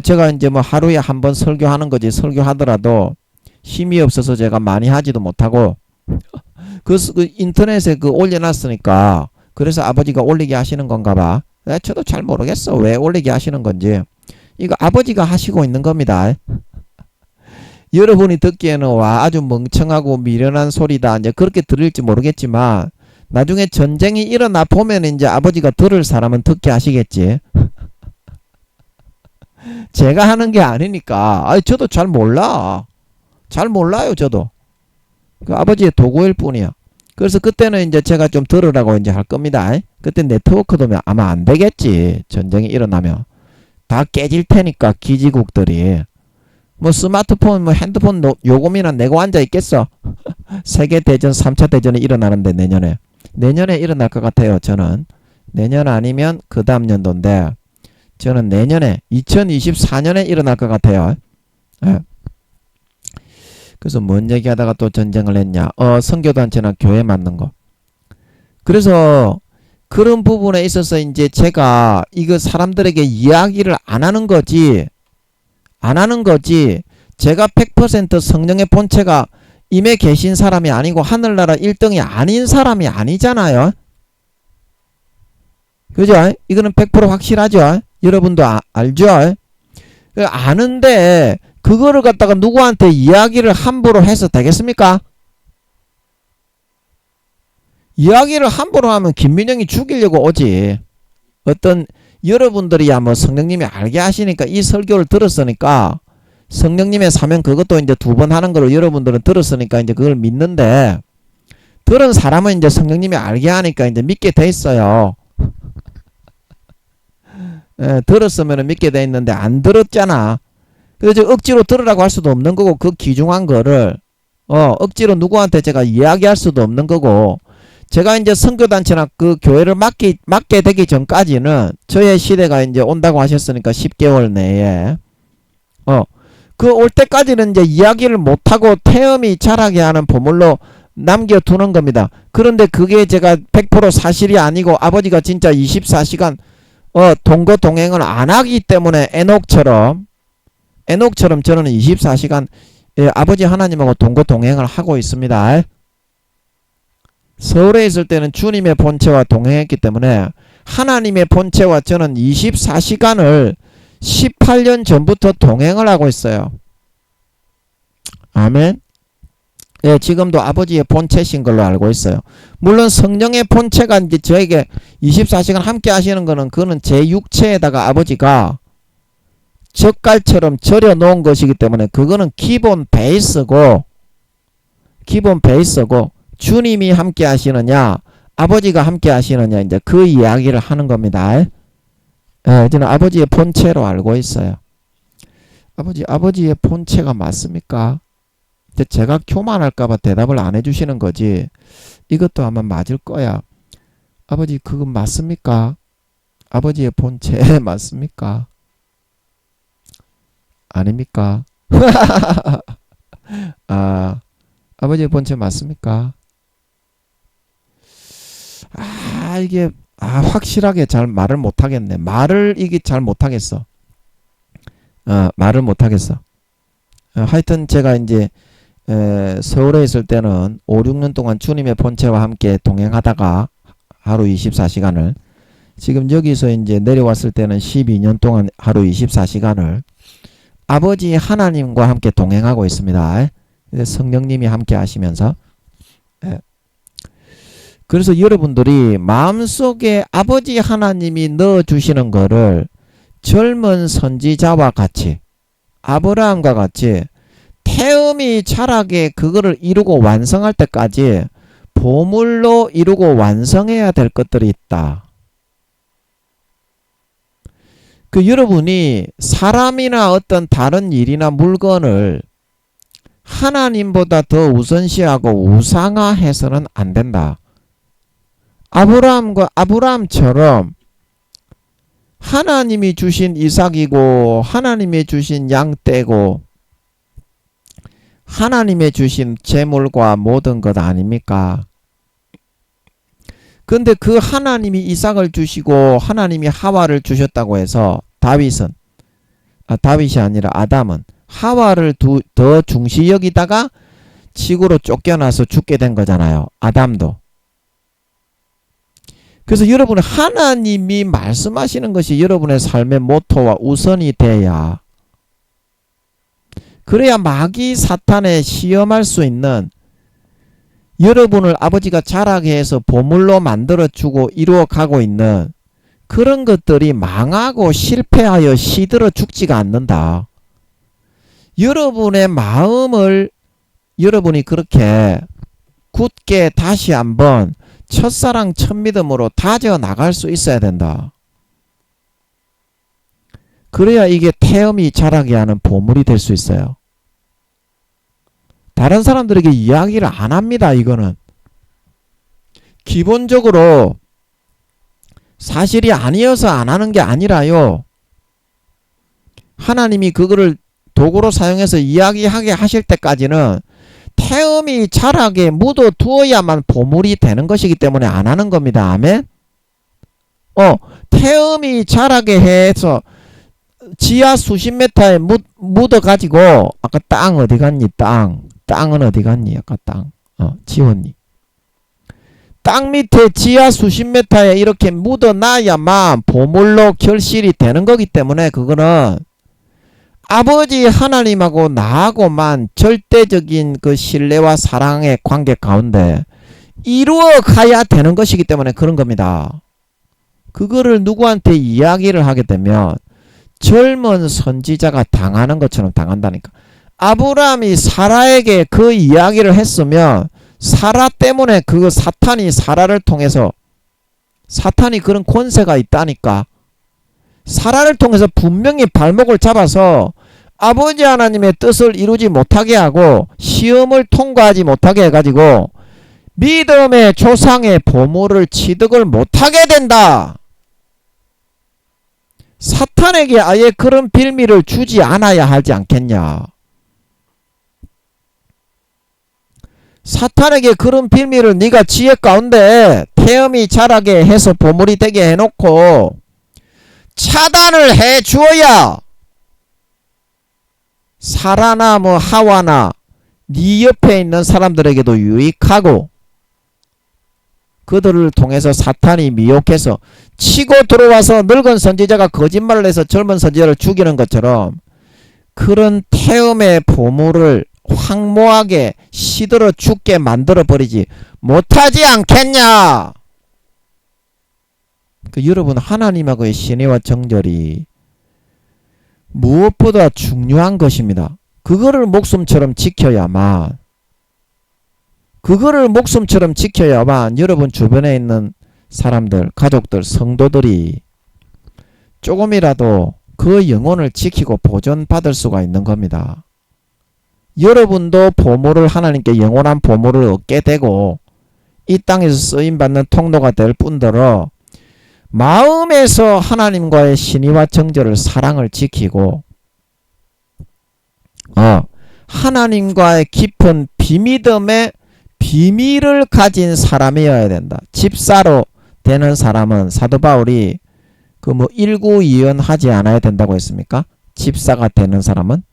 제가 이제 뭐 하루에 한 번 설교하는 거지 설교하더라도 힘이 없어서 제가 많이 하지도 못하고 그 인터넷에 올려놨으니까 그래서 아버지가 올리게 하시는 건가 봐. 저도 잘 모르겠어. 왜 올리게 하시는 건지. 이거 아버지가 하시고 있는 겁니다. 여러분이 듣기에는 와 아주 멍청하고 미련한 소리다 이제 그렇게 들릴지 모르겠지만 나중에 전쟁이 일어나 보면 이제 아버지가 들을 사람은 듣게 하시겠지. 제가 하는 게 아니니까. 저도 잘 몰라. 잘 몰라요 저도. 그 아버지의 도구일 뿐이야. 그래서 그때는 이제 제가 좀 들으라고 이제 할 겁니다. 그때 네트워크도 아마 안 되겠지. 전쟁이 일어나면 다 깨질 테니까 기지국들이. 뭐 스마트폰 뭐 핸드폰 요금이나 내고 앉아 있겠어. 세계대전 3차 대전이 일어나는데 내년에 일어날 것 같아요. 저는 내년 아니면 그 다음 연도인데 저는 내년에 2024년에 일어날 것 같아요. 그래서 뭔 얘기하다가 또 전쟁을 했냐. 선교단체나 교회 맞는 거. 그래서 그런 부분에 있어서 이제 제가 이거 사람들에게 이야기를 안 하는 거지. 제가 100% 성령의 본체가 임해 계신 사람이 아니고 하늘나라 1등이 아닌 사람이 아니잖아요. 그죠? 이거는 100% 확실하죠? 여러분도 알죠? 아는데 그거를 갖다가 누구한테 이야기를 함부로 해서 되겠습니까? 이야기를 함부로 하면 김민영이 죽이려고 오지. 어떤 여러분들이야 뭐 성령님이 알게 하시니까 이 설교를 들었으니까 성령님의 사명 그것도 이제 2번 하는 걸 여러분들은 들었으니까 이제 그걸 믿는데 들은 사람은 이제 성령님이 알게 하니까 이제 믿게 돼 있어요. 들었으면 믿게 돼 있는데 안 들었잖아. 그래서 억지로 들으라고 할 수도 없는 거고 그 귀중한 거를 억지로 누구한테 제가 이야기할 수도 없는 거고 제가 이제 선교단체나 그 교회를 맡게 되기 전까지는 저의 시대가 이제 온다고 하셨으니까 10개월 내에 그 올 때까지는 이제 이야기를 못하고 태음이 자라게 하는 보물로 남겨두는 겁니다. 그런데 그게 제가 100% 사실이 아니고 아버지가 진짜 24시간 동거 동행을 안 하기 때문에 에녹처럼 저는 24시간 아버지 하나님하고 동거 동행을 하고 있습니다. 서울에 있을 때는 주님의 본체와 동행했기 때문에 하나님의 본체와 저는 24시간을 18년 전부터 동행을 하고 있어요. 아멘. 예, 지금도 아버지의 본체신 걸로 알고 있어요. 물론 성령의 본체가 이제 저에게 24시간 함께 하시는 거는 그거는 제 육체에다가 아버지가 젓갈처럼 절여 놓은 것이기 때문에 그거는 기본 베이스고 주님이 함께 하시느냐 아버지가 함께 하시느냐 이제 그 이야기를 하는 겁니다. 저는 아버지의 본체로 알고 있어요. 아버지의 본체가 맞습니까? 제가 교만할까봐 대답을 안 해주시는 거지. 이것도 아마 맞을 거야. 아버지 그거 맞습니까? 아버지의 본체 맞습니까? 아닙니까? 아버지의 본체 맞습니까? 이게 확실하게 잘 말을 못하겠네. 이게 잘 못하겠어. 말을 못하겠어. 하여튼 제가 이제 서울에 있을 때는 5, 6년 동안 주님의 본체와 함께 동행하다가 하루 24시간을. 지금 여기서 이제 내려왔을 때는 12년 동안 하루 24시간을 아버지 하나님과 함께 동행하고 있습니다. 성령님이 함께 하시면서. 그래서 여러분들이 마음속에 아버지 하나님이 넣어주시는 거를 젊은 선지자와 같이, 아브라함과 같이 태음이 자라게 그거를 이루고 완성할 때까지 보물로 이루고 완성해야 될 것들이 있다. 여러분이 사람이나 어떤 다른 일이나 물건을 하나님보다 더 우선시하고 우상화해서는 안 된다. 아브라함처럼 하나님이 주신 이삭이고 하나님이 주신 양떼고 하나님이 주신 재물과 모든 것 아닙니까? 근데 그 하나님이 이삭을 주시고 하나님이 하와를 주셨다고 해서 다윗이 아니라 아담은 하와를 더 중시 여기다가 지구로 쫓겨나서 죽게 된 거잖아요. 아담도. 그래서 여러분 하나님이 말씀하시는 것이 여러분의 삶의 모토와 우선이 돼야, 그래야 마귀 사탄에 시험할 수 있는, 여러분을 아버지가 자라게 해서 보물로 만들어주고 이루어가고 있는 그런 것들이 망하고 실패하여 시들어 죽지가 않는다. 여러분의 마음을 여러분이 그렇게 굳게 다시 한번 첫사랑 첫믿음으로 다져 나갈 수 있어야 된다. 그래야 이게 태음이 자라게 하는 보물이 될 수 있어요. 다른 사람들에게 이야기를 안 합니다. 이거는 기본적으로 사실이 아니어서 안 하는 게 아니라요, 하나님이 그거를 도구로 사용해서 이야기하게 하실 때까지는 태음이 자라게 묻어 두어야만 보물이 되는 것이기 때문에 안 하는 겁니다. 아멘. 태음이 자라게 해서 지하 수십 미터에 묻어 가지고, 아까 땅 어디 갔니? 땅은 어디 갔니? 아까 땅 지웠니? 땅 밑에 지하 수십 미터에 이렇게 묻어놔야만 보물로 결실이 되는 거기 때문에, 그거는 아버지 하나님하고 나하고만 절대적인 그 신뢰와 사랑의 관계 가운데 이루어 가야 되는 것이기 때문에 그런 겁니다. 그거를 누구한테 이야기를 하게 되면 젊은 선지자가 당하는 것처럼 당한다니까. 아브라함이 사라에게 그 이야기를 했으면 사라 때문에 그 사탄이 사라를 통해서, 사탄이 그런 권세가 있다니까, 사라를 통해서 분명히 발목을 잡아서 아버지 하나님의 뜻을 이루지 못하게 하고 시험을 통과하지 못하게 해가지고 믿음의 조상의 보물을 취득을 못하게 된다. 사탄에게 아예 그런 빌미를 주지 않아야 하지 않겠냐. 사탄에게 그런 빌미를 네가 지혜 가운데 태음이 자라게 해서 보물이 되게 해놓고 차단을 해 주어야 사라나 하와나 네 옆에 있는 사람들에게도 유익하고, 그들을 통해서 사탄이 미혹해서 치고 들어와서 늙은 선지자가 거짓말을 해서 젊은 선지자를 죽이는 것처럼 그런 태음의 보물을 황무하게 시들어 죽게 만들어 버리지 못하지 않겠냐. 여러분 하나님하고의 신뢰와 정절이 무엇보다 중요한 것입니다. 그거를 목숨처럼 지켜야만 여러분 주변에 있는 사람들, 가족들, 성도들이 조금이라도 그 영혼을 지키고 보존받을 수가 있는 겁니다. 여러분도 보물을, 하나님께 영원한 보물을 얻게 되고 이 땅에서 쓰임받는 통로가 될 뿐더러 마음에서 하나님과의 신의와 정절을, 사랑을 지키고 하나님과의 깊은 비밀의 비밀을 가진 사람이어야 된다. 집사로 되는 사람은 사도 바울이 일구이연하지 않아야 된다고 했습니까? 집사가 되는 사람은,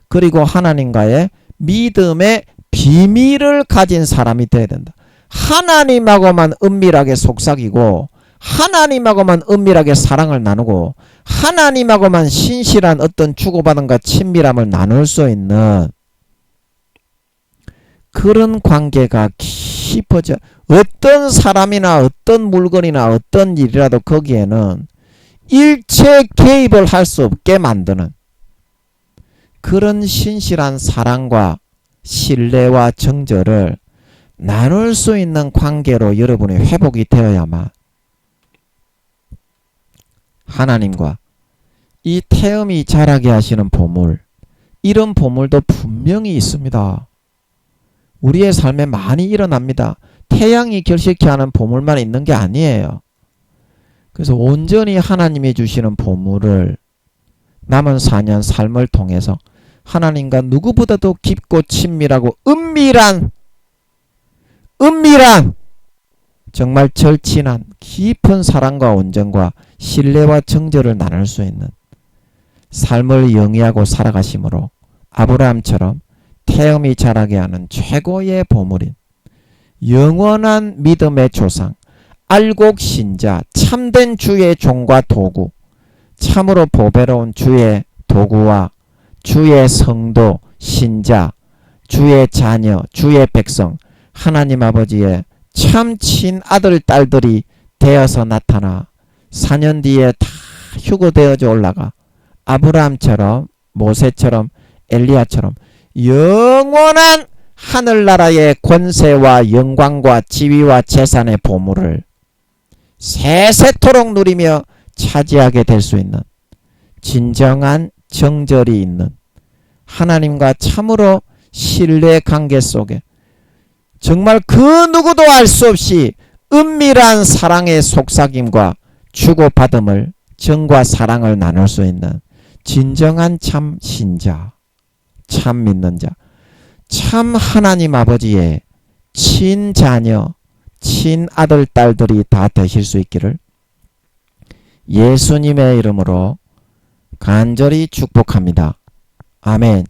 그리고 하나님과의 믿음의 비밀을 가진 사람이 되어야 된다. 하나님하고만 은밀하게 속삭이고 하나님하고만 은밀하게 사랑을 나누고 하나님하고만 신실한 어떤 주고받음과 친밀함을 나눌 수 있는 그런 관계가 깊어져. 어떤 사람이나 어떤 물건이나 어떤 일이라도 거기에는 일체 개입을 할 수 없게 만드는 그런 신실한 사랑과 신뢰와 정절을 나눌 수 있는 관계로 여러분이 회복이 되어야만 하나님과 이 태음이 자라게 하시는 보물, 이런 보물도 분명히 있습니다. 우리의 삶에 많이 일어납니다. 태양이 결실케 하는 보물만 있는 게 아니에요. 그래서 온전히 하나님이 주시는 보물을 남은 4년 삶을 통해서 하나님과 누구보다도 깊고 친밀하고 은밀한 정말 절친한 깊은 사랑과 온전과 신뢰와 정절을 나눌 수 있는 삶을 영위하고 살아가심으로 아브라함처럼 태음이 자라게 하는 최고의 보물인 영원한 믿음의 조상, 알곡 신자, 참된 주의 종과 도구, 참으로 보배로운 주의 도구와 주의 성도, 신자, 주의 자녀, 주의 백성, 하나님 아버지의 참 친아들, 딸들이 되어서 나타나 4년 뒤에 다 휴거되어져 올라가 아브라함처럼, 모세처럼, 엘리야처럼 영원한 하늘나라의 권세와 영광과 지위와 재산의 보물을 세세토록 누리며 차지하게 될 수 있는 진정한 정절이 있는 하나님과 참으로 신뢰 관계 속에 정말 그 누구도 알 수 없이 은밀한 사랑의 속삭임과 주고받음을 정과 사랑을 나눌 수 있는 진정한 참 신자, 참 믿는 자, 참 하나님 아버지의 친자녀, 친아들, 딸들이 다 되실 수 있기를 예수님의 이름으로 간절히 축복합니다. 아멘.